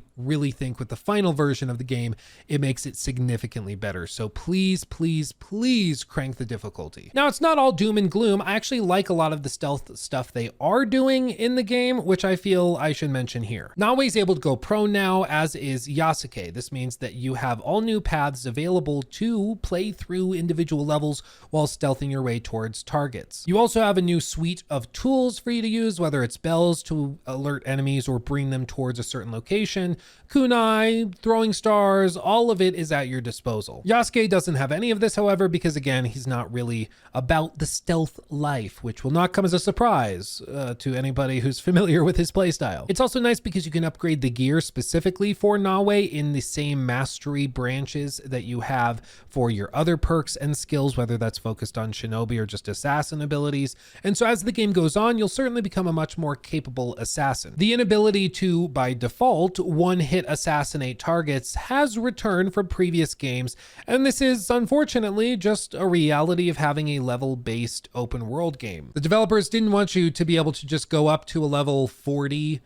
think with the final version of the game, it makes it significantly better. So please crank the difficulty. Now, it's not all doom and gloom. I actually like a lot of the stealth stuff they are doing in the game, which I feel I should mention here. Naoe is able to go prone now, as is Yasuke. This means that you have all new paths available to to play through individual levels while stealthing your way towards targets. You also have a new suite of tools for you to use, whether it's bells to alert enemies or bring them towards a certain location, kunai, throwing stars, all of it is at your disposal. Yasuke doesn't have any of this, however, because again, he's not really about the stealth life, which will not come as a surprise to anybody who's familiar with his playstyle. It's also nice because you can upgrade the gear specifically for Naoe in the same mastery branches that you have for your other perks and skills, whether that's focused on shinobi or just assassin abilities. And so as the game goes on, you'll certainly become a much more capable assassin. The inability to, by default, one-hit assassinate targets has returned from previous games, and this is unfortunately just a reality of having a level-based open world game. The developers didn't want you to be able to just go up to a level 40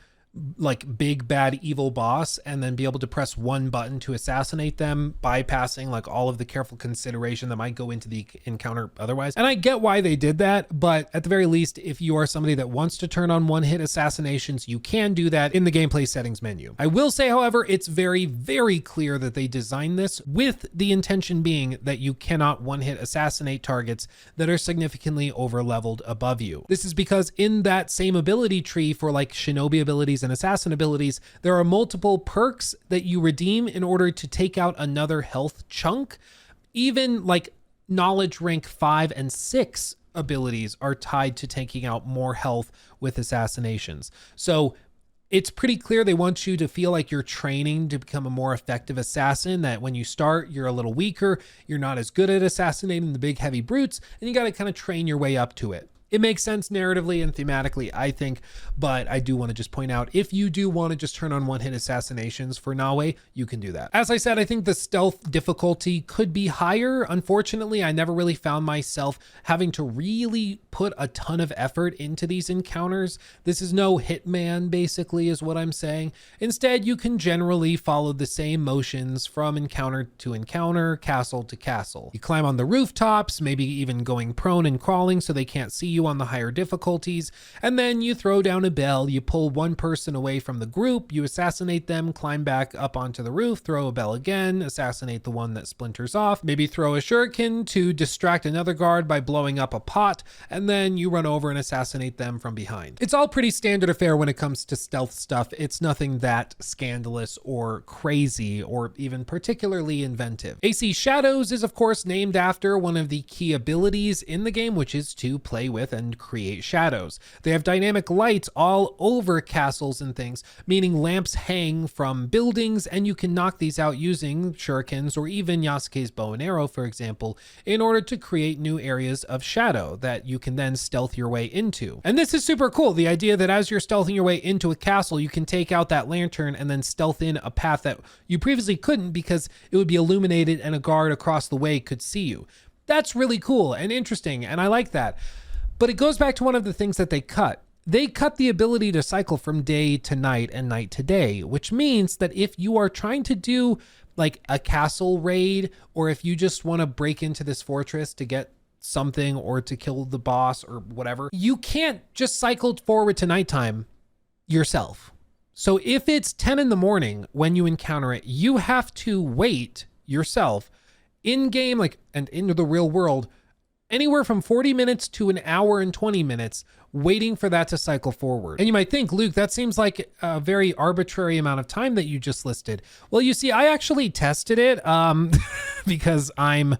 like big bad evil boss and then be able to press one button to assassinate them, bypassing like all of the careful consideration that might go into the encounter otherwise. And I get why they did that, but at the very least, if you are somebody that wants to turn on one-hit assassinations, you can do that in the gameplay settings menu. I will say, however, it's very, very clear that they designed this with the intention being that you cannot one-hit assassinate targets that are significantly over-leveled above you. This is because in that same ability tree for like shinobi abilities and assassin abilities, there are multiple perks that you redeem in order to take out another health chunk. Even like knowledge rank 5 and 6 abilities are tied to taking out more health with assassinations. So it's pretty clear they want you to feel like you're training to become a more effective assassin, that when you start, you're a little weaker, you're not as good at assassinating the big heavy brutes, and you got to kind of train your way up to it. It makes sense narratively and thematically, I think, but I do want to just point out, if you do want to just turn on one-hit assassinations for Naoe, you can do that. As I said, I think the stealth difficulty could be higher. Unfortunately, I never really found myself having to really put a ton of effort into these encounters. This is no Hitman, basically, is what I'm saying. Instead, you can generally follow the same motions from encounter to encounter, castle to castle. You climb on the rooftops, maybe even going prone and crawling so they can't see you on the higher difficulties, and then you throw down a bell, you pull one person away from the group, you assassinate them, climb back up onto the roof, throw a bell again, assassinate the one that splinters off, maybe throw a shuriken to distract another guard by blowing up a pot, and then you run over and assassinate them from behind. It's all pretty standard affair when it comes to stealth stuff. It's nothing that scandalous or crazy or even particularly inventive. AC Shadows is of course named after one of the key abilities in the game, which is to play with and create shadows. They have dynamic lights all over castles and things, meaning lamps hang from buildings, and you can knock these out using shurikens or even Yasuke's bow and arrow, for example, in order to create new areas of shadow that you can then stealth your way into. And this is super cool. The idea that as you're stealthing your way into a castle, you can take out that lantern and then stealth in a path that you previously couldn't because it would be illuminated and a guard across the way could see you. That's really cool and interesting, and I like that. But it goes back to one of the things that they cut. They cut the ability to cycle from day to night and night to day, which means that if you are trying to do like a castle raid, or if you just want to break into this fortress to get something or to kill the boss or whatever, you can't just cycle forward to nighttime yourself. So if it's 10 in the morning when you encounter it, you have to wait yourself in game, like, and into the real world, anywhere from 40 minutes to an hour and 20 minutes waiting for that to cycle forward. And you might think, Luke, that seems like a very arbitrary amount of time that you just listed. Well, you see, I actually tested it because I'm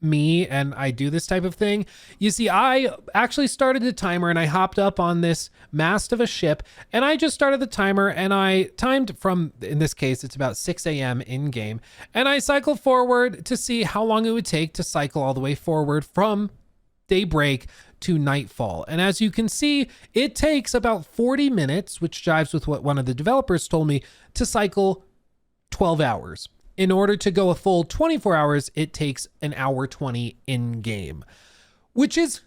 me and I do this type of thing. You see, I actually started the timer and I hopped up on this mast of a ship and I just started the timer and I timed from, in this case, it's about 6 a.m. in game. And I cycled forward to see how long it would take to cycle all the way forward from daybreak to nightfall. And as you can see, it takes about 40 minutes, which jives with what one of the developers told me, to cycle 12 hours. In order to go a full 24 hours, it takes an hour 20 in game, which is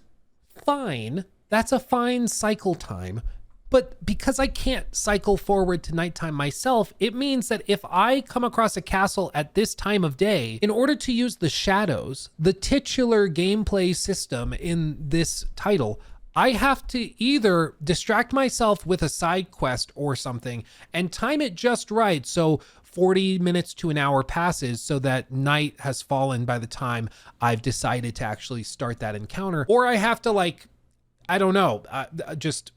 fine. That's a fine cycle time. But because I can't cycle forward to nighttime myself, it means that if I come across a castle at this time of day, in order to use the shadows, the titular gameplay system in this title, I have to either distract myself with a side quest or something and time it just right. So 40 minutes to an hour passes so that night has fallen by the time I've decided to actually start that encounter, or I have to like, I don't know, just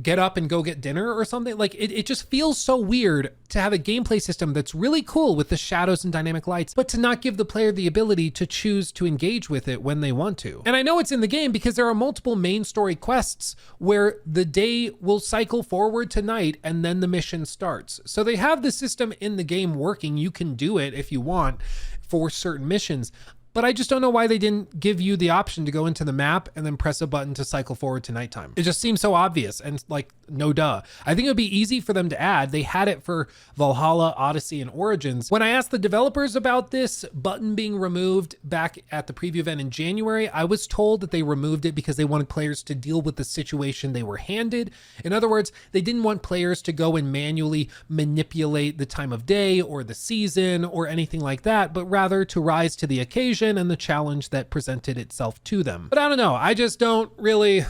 get up and go get dinner or something. Like it just feels so weird to have a gameplay system that's really cool with the shadows and dynamic lights, but to not give the player the ability to choose to engage with it when they want to. And I know it's in the game because there are multiple main story quests where the day will cycle forward to night and then the mission starts. So they have the system in the game working. You can do it if you want for certain missions. But I just don't know why they didn't give you the option to go into the map and then press a button to cycle forward to nighttime. It just seems so obvious and like, no duh. I think it would be easy for them to add. They had it for Valhalla, Odyssey, and Origins. When I asked the developers about this button being removed back at the preview event in January, I was told that they removed it because they wanted players to deal with the situation they were handed. In other words, they didn't want players to go and manually manipulate the time of day or the season or anything like that, but rather to rise to the occasion and the challenge that presented itself to them. But I don't know, I just don't really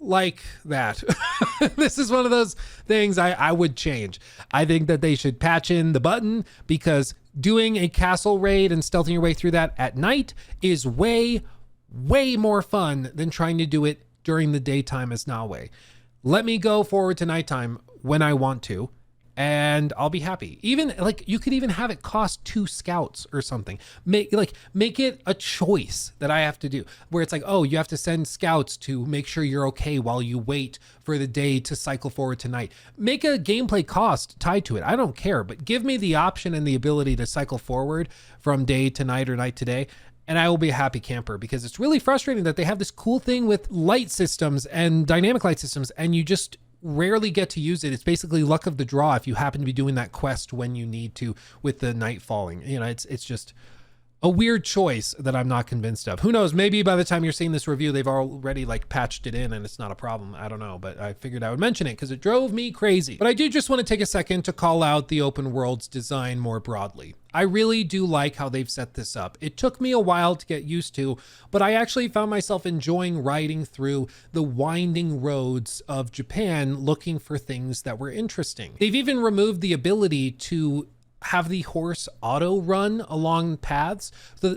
like that. This is one of those things I would change. I think that they should patch in the button because doing a castle raid and stealthing your way through that at night is way more fun than trying to do it during the daytime as Naoe. Let me go forward to nighttime when I want to, and I'll be happy. Even like you could even have it cost 2 scouts or something. Make it a choice that I have to do where it's like, oh, you have to send scouts to make sure you're okay while you wait for the day to cycle forward to night. Make a gameplay cost tied to it. I don't care, but give me the option and the ability to cycle forward from day to night or night to day, and I will be a happy camper, because it's really frustrating that they have this cool thing with light systems and dynamic light systems and you just rarely get to use it. It's basically luck of the draw if you happen to be doing that quest when you need to with the night falling. You know, it's just a weird choice that I'm not convinced of. Who knows, maybe by the time you're seeing this review, they've already like patched it in and it's not a problem. I don't know, but I figured I would mention it because it drove me crazy. But I do just want to take a second to call out the open world's design more broadly. I really do like how they've set this up. It took me a while to get used to, but I actually found myself enjoying riding through the winding roads of Japan looking for things that were interesting. They've even removed the ability to have the horse auto run along paths.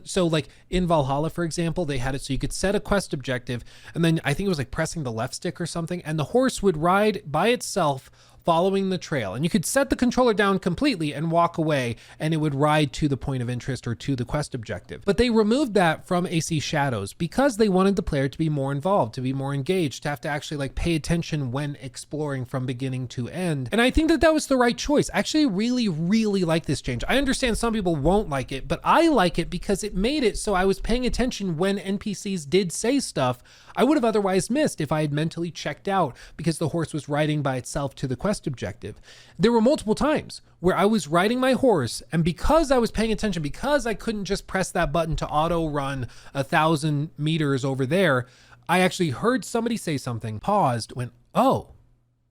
So like in Valhalla, for example, they had it so you could set a quest objective and then I think it was like pressing the left stick or something, and the horse would ride by itself following the trail, and you could set the controller down completely and walk away and it would ride to the point of interest or to the quest objective. But they removed that from AC Shadows because they wanted the player to be more involved, to be more engaged, to have to actually like pay attention when exploring from beginning to end. And I think that that was the right choice. I actually really like this change. I understand some people won't like it, but I like it because it made it so I was paying attention when NPCs did say stuff I would have otherwise missed if I had mentally checked out because the horse was riding by itself to the quest objective. There were multiple times where I was riding my horse, and because I was paying attention, because I couldn't just press that button to auto run 1,000 meters over there, I actually heard somebody say something, paused, went, oh,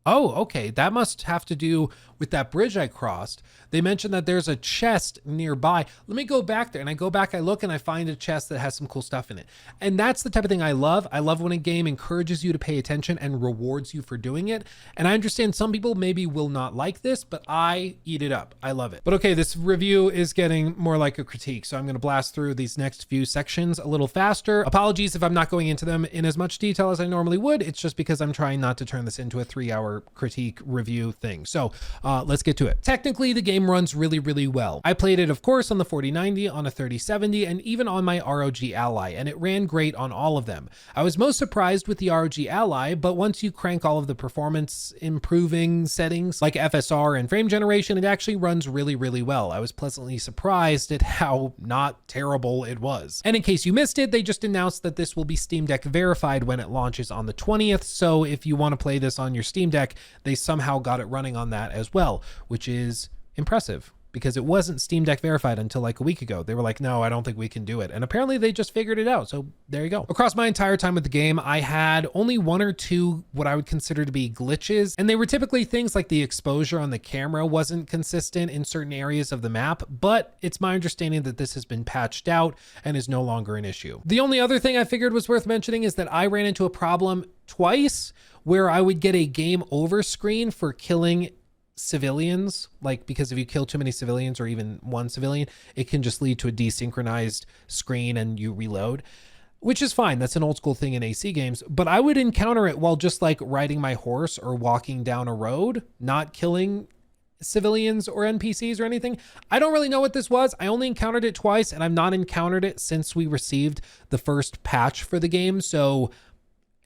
okay, that must have to do with that bridge I crossed. They mentioned that there's a chest nearby. Let me go back there. And I go back, I look, and I find a chest that has some cool stuff in it. And that's the type of thing I love. I love when a game encourages you to pay attention and rewards you for doing it. And I understand some people maybe will not like this, but I eat it up. I love it. But okay, this review is getting more like a critique, so I'm going to blast through these next few sections a little faster. Apologies if I'm not going into them in as much detail as I normally would. It's just because I'm trying not to turn this into a 3-hour critique review thing. So let's get to it. Technically, the game runs really well. I played it, of course, on the 4090, on a 3070, and even on my ROG Ally, and it ran great on all of them. I was most surprised with the ROG Ally, but once you crank all of the performance improving settings like FSR and frame generation, it actually runs really well. I was pleasantly surprised at how not terrible it was. And in case you missed it, they just announced that this will be Steam Deck verified when it launches on the 20th, so if you want to play this on your Steam Deck, they somehow got it running on that as well, which is impressive because it wasn't Steam Deck verified until like a week ago. They were like, no, I don't think we can do it. And apparently they just figured it out. So there you go. Across my entire time with the game, I had only 1 or 2 what I would consider to be glitches. And they were typically things like the exposure on the camera wasn't consistent in certain areas of the map, but it's my understanding that this has been patched out and is no longer an issue. The only other thing I figured was worth mentioning is that I ran into a problem twice where I would get a game over screen for killing civilians, like, because if you kill too many civilians or even one civilian, it can just lead to a desynchronized screen and you reload, which is fine. That's an old school thing in AC games, but I would encounter it while just like riding my horse or walking down a road, not killing civilians or NPCs or anything. I don't really know what this was. I only encountered it twice, and I've not encountered it since we received the first patch for the game. So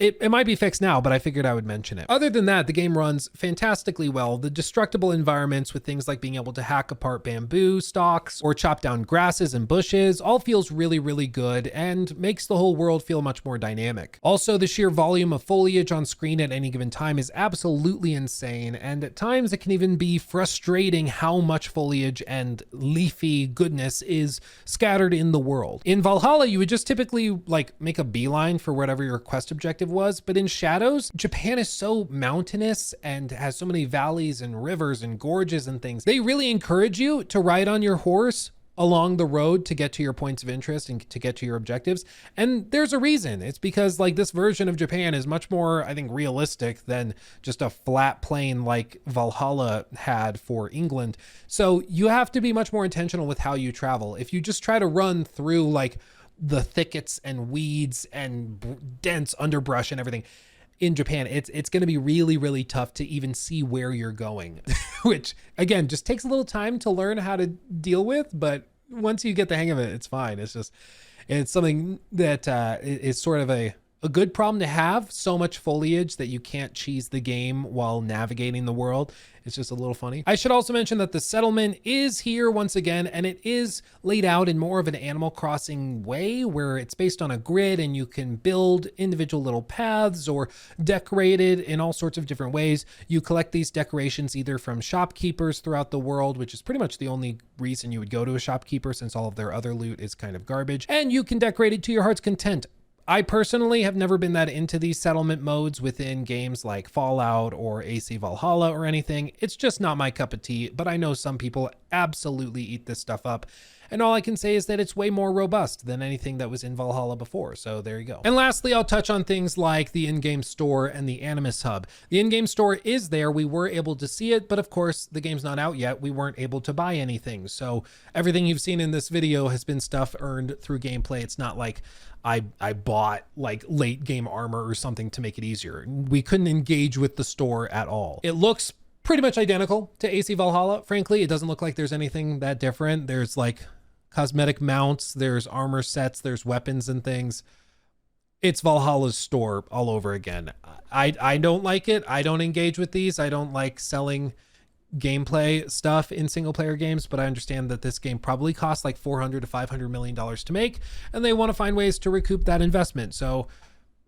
it might be fixed now, but I figured I would mention it. Other than that, the game runs fantastically well. The destructible environments with things like being able to hack apart bamboo stalks or chop down grasses and bushes all feels really, really good and makes the whole world feel much more dynamic. Also, the sheer volume of foliage on screen at any given time is absolutely insane, and at times it can even be frustrating how much foliage and leafy goodness is scattered in the world. In Valhalla, you would just typically like make a beeline for whatever your quest objective was, but in Shadows, Japan is so mountainous and has so many valleys and rivers and gorges and things. They really encourage you to ride on your horse along the road to get to your points of interest and to get to your objectives. And there's a reason. It's because like this version of Japan is much more, I think, realistic than just a flat plain like Valhalla had for England. So you have to be much more intentional with how you travel. If you just try to run through like the thickets and weeds and dense underbrush and everything in Japan, it's going to be really, really tough to even see where you're going, which again, just takes a little time to learn how to deal with. But once you get the hang of it, it's fine. It's something that is sort of a good problem to have. So much foliage that you can't cheese the game while navigating the world. It's just a little funny. I should also mention that the settlement is here once again, and it is laid out in more of an Animal Crossing way where it's based on a grid and you can build individual little paths or decorate it in all sorts of different ways. You collect these decorations either from shopkeepers throughout the world, which is pretty much the only reason you would go to a shopkeeper since all of their other loot is kind of garbage, and you can decorate it to your heart's content. I personally have never been that into these settlement modes within games like Fallout or AC Valhalla or anything. It's just not my cup of tea, but I know some people absolutely eat this stuff up. And all I can say is that it's way more robust than anything that was in Valhalla before. So there you go. And lastly, I'll touch on things like the in-game store and the Animus Hub. The in-game store is there. We were able to see it, but of course the game's not out yet. We weren't able to buy anything. So everything you've seen in this video has been stuff earned through gameplay. It's not like I bought like late game armor or something to make it easier. We couldn't engage with the store at all. It looks pretty much identical to AC Valhalla. Frankly, it doesn't look like there's anything that different. There's like cosmetic mounts, there's armor sets, there's weapons and things. It's Valhalla's store all over again. I don't like it. I don't engage with these. I don't like selling gameplay stuff in single player games, but I understand that this game probably cost like $400 to $500 million to make, and they want to find ways to recoup that investment. So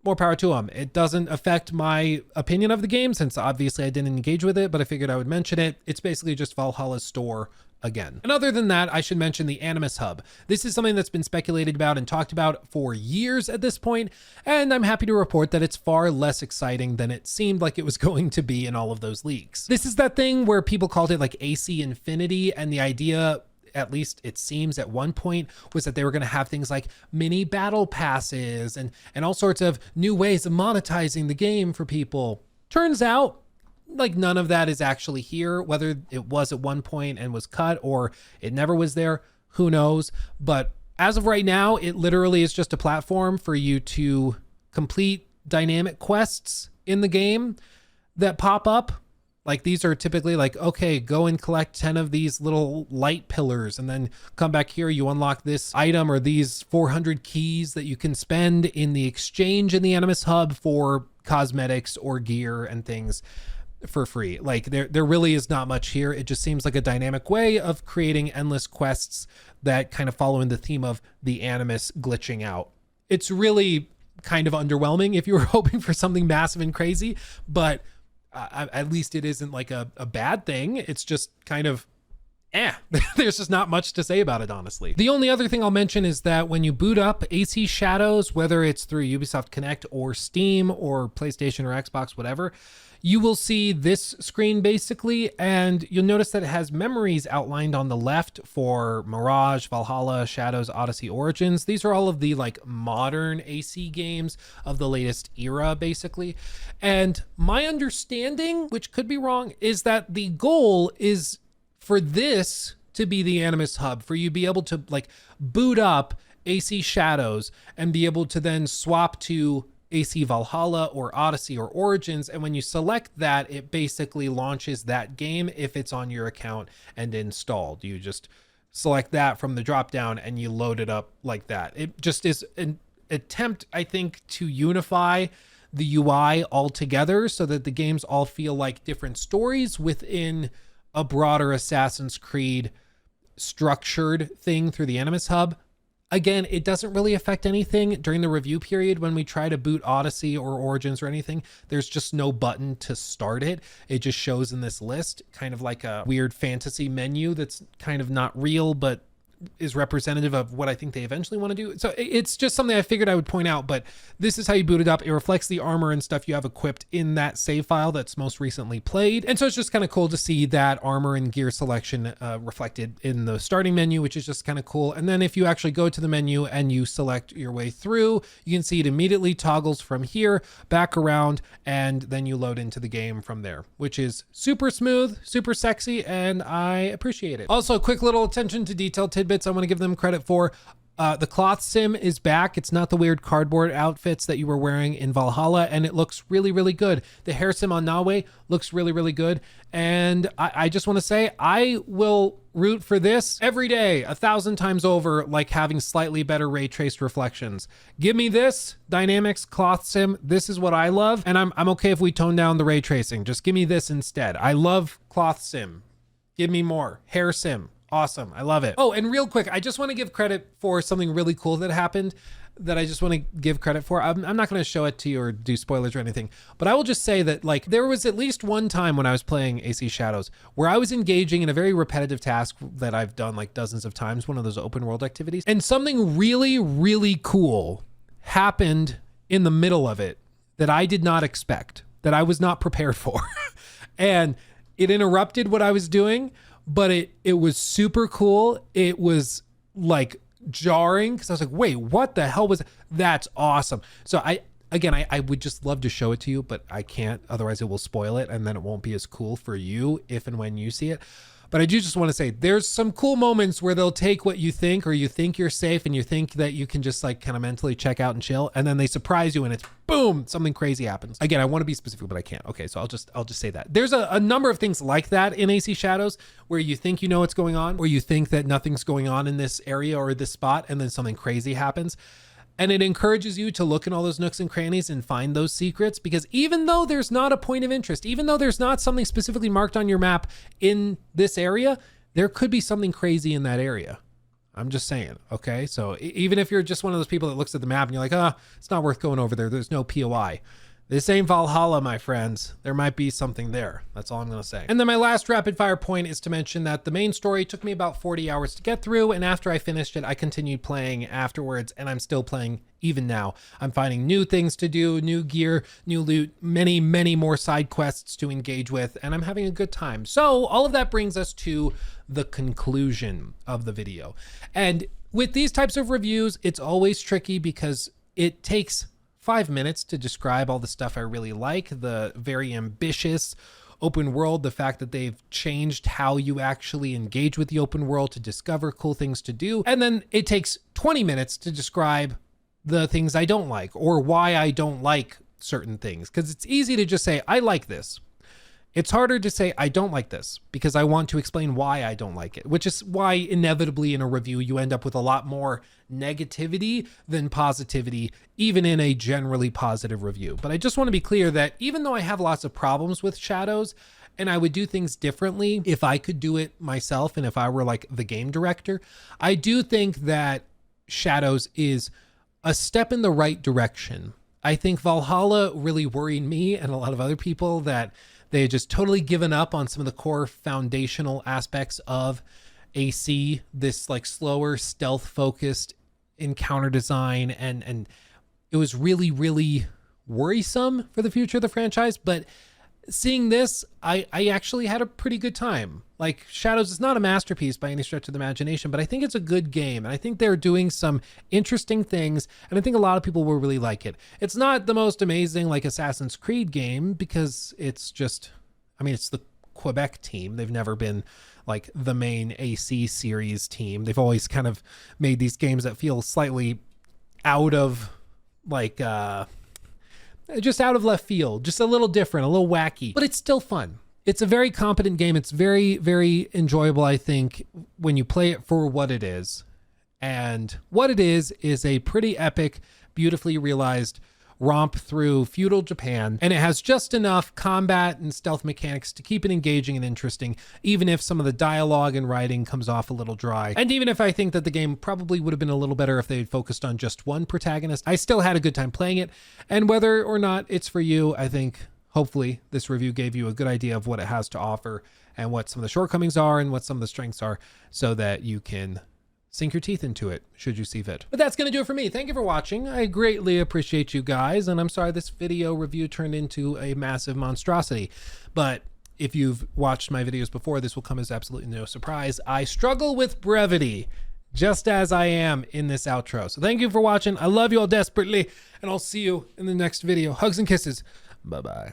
more power to them. It doesn't affect my opinion of the game since obviously I didn't engage with it, but I figured I would mention it. It's basically just Valhalla's store again. And other than that, I should mention the Animus Hub. This is something that's been speculated about and talked about for years at this point, and I'm happy to report that it's far less exciting than it seemed like it was going to be in all of those leaks. This is that thing where people called it like AC Infinity, and the idea, at least it seems at one point, was that they were going to have things like mini battle passes and all sorts of new ways of monetizing the game for people. Turns out like none of that is actually here. Whether it was at one point and was cut or it never was there, who knows? But as of right now, it literally is just a platform for you to complete dynamic quests in the game that pop up. Like these are typically like, okay, go and collect 10 of these little light pillars and then come back here. You unlock this item or these 400 keys that you can spend in the exchange in the Animus Hub for cosmetics or gear and things for free. Like there really is not much here. It just seems like a dynamic way of creating endless quests that kind of follow in the theme of the Animus glitching out. It's really kind of underwhelming if you were hoping for something massive and crazy, but at least it isn't like a bad thing. It's just kind of there's just not much to say about it, honestly. The only other thing I'll mention is that when you boot up AC Shadows, whether it's through Ubisoft Connect or Steam or PlayStation or Xbox, whatever, you will see this screen basically, and you'll notice that it has memories outlined on the left for Mirage, Valhalla, Shadows, Odyssey, Origins. These are all of the like modern AC games of the latest era, basically. And my understanding, which could be wrong, is that the goal is for this to be the Animus Hub, for you to be able to like boot up AC Shadows and be able to then swap to AC Valhalla or Odyssey or Origins, and when you select that, it basically launches that game if it's on your account and installed. You just select that from the drop down and you load it up like that. It just is an attempt, I think, to unify the UI all together so that the games all feel like different stories within a broader Assassin's Creed structured thing through the Animus Hub. Again, it doesn't really affect anything during the review period when we try to boot Odyssey or Origins or anything. There's just no button to start it. It just shows in this list, kind of like a weird fantasy menu that's kind of not real, but is representative of what I think they eventually want to do. So it's just something I figured I would point out, but this is how you boot it up. It reflects the armor and stuff you have equipped in that save file that's most recently played. And so it's just kind of cool to see that armor and gear selection reflected in the starting menu, which is just kind of cool. And then if you actually go to the menu and you select your way through, you can see it immediately toggles from here back around, and then you load into the game from there, which is super smooth, super sexy, and I appreciate it. Also, a quick little attention to detail tidbits I want to give them credit for. The cloth sim is back. It's not the weird cardboard outfits that you were wearing in Valhalla, and it looks really, really good. The hair sim on Naoe looks really, really good. And I just want to say, I will root for this every day, 1,000 times over, like having slightly better ray traced reflections. Give me this dynamics cloth sim. This is what I love. And I'm okay if we tone down the ray tracing. Just give me this instead. I love cloth sim. Give me more. Hair sim. Awesome. I love it. Oh, and real quick, I just want to give credit for something really cool that happened that I just want to give credit for. I'm not going to show it to you or do spoilers or anything, but I will just say that like there was at least one time when I was playing AC Shadows where I was engaging in a very repetitive task that I've done like dozens of times, one of those open world activities, and something really, really cool happened in the middle of it that I did not expect, that I was not prepared for. And it interrupted what I was doing, but it was super cool. It was like jarring because I was like, wait, what the hell was that? That's awesome. So I would just love to show it to you, but I can't, otherwise it will spoil it and then it won't be as cool for you if and when you see it. But I do just want to say there's some cool moments where they'll take what you think, or you think you're safe and you think that you can just like kind of mentally check out and chill, and then they surprise you and it's boom, something crazy happens. Again, I want to be specific, but I can't. Okay, so I'll just say that. There's a number of things like that in AC Shadows where you think you know what's going on, or you think that nothing's going on in this area or this spot, and then something crazy happens. And it encourages you to look in all those nooks and crannies and find those secrets, because even though there's not a point of interest, even though there's not something specifically marked on your map in this area, there could be something crazy in that area. I'm just saying, okay? So even if you're just one of those people that looks at the map and you're like, it's not worth going over there. There's no POI. This ain't Valhalla, my friends. There might be something there. That's all I'm going to say. And then my last rapid fire point is to mention that the main story took me about 40 hours to get through. And after I finished it, I continued playing afterwards, and I'm still playing even now. I'm finding new things to do, new gear, new loot, many, many more side quests to engage with, and I'm having a good time. So all of that brings us to the conclusion of the video. And with these types of reviews, it's always tricky because it takes 5 minutes to describe all the stuff I really like, the very ambitious open world, the fact that they've changed how you actually engage with the open world to discover cool things to do. And then it takes 20 minutes to describe the things I don't like or why I don't like certain things. Because it's easy to just say, I like this. It's harder to say, I don't like this, because I want to explain why I don't like it, which is why inevitably in a review, you end up with a lot more negativity than positivity, even in a generally positive review. But I just want to be clear that even though I have lots of problems with Shadows, and I would do things differently if I could do it myself and if I were like the game director, I do think that Shadows is a step in the right direction. I think Valhalla really worried me and a lot of other people that they had just totally given up on some of the core foundational aspects of AC, this like slower, stealth-focused encounter design, and it was really, really worrisome for the future of the franchise. But seeing this, I actually had a pretty good time. Like, Shadows is not a masterpiece by any stretch of the imagination, but I think it's a good game, and I think they're doing some interesting things, and I think a lot of people will really like it. It's not the most amazing like Assassin's Creed game, because it's just, I mean, it's the Quebec team. They've never been like the main AC series team. They've always kind of made these games that feel slightly out of like just out of left field, just a little different, a little wacky, but it's still fun. It's a very competent game. It's very, very enjoyable, I think, when you play it for what it is. And what it is a pretty epic, beautifully realized romp through feudal Japan, and it has just enough combat and stealth mechanics to keep it engaging and interesting, even if some of the dialogue and writing comes off a little dry. And even if I think that the game probably would have been a little better if they had focused on just one protagonist, I still had a good time playing it. And whether or not it's for you, I think hopefully this review gave you a good idea of what it has to offer and what some of the shortcomings are and what some of the strengths are, so that you can sink your teeth into it should you see fit. But that's going to do it for me. Thank you for watching. I greatly appreciate you guys, and I'm sorry this video review turned into a massive monstrosity, but if you've watched my videos before, this will come as absolutely no surprise. I struggle with brevity, just as I am in this outro. So thank you for watching. I love you all desperately, and I'll see you in the next video. Hugs and kisses. Bye-bye.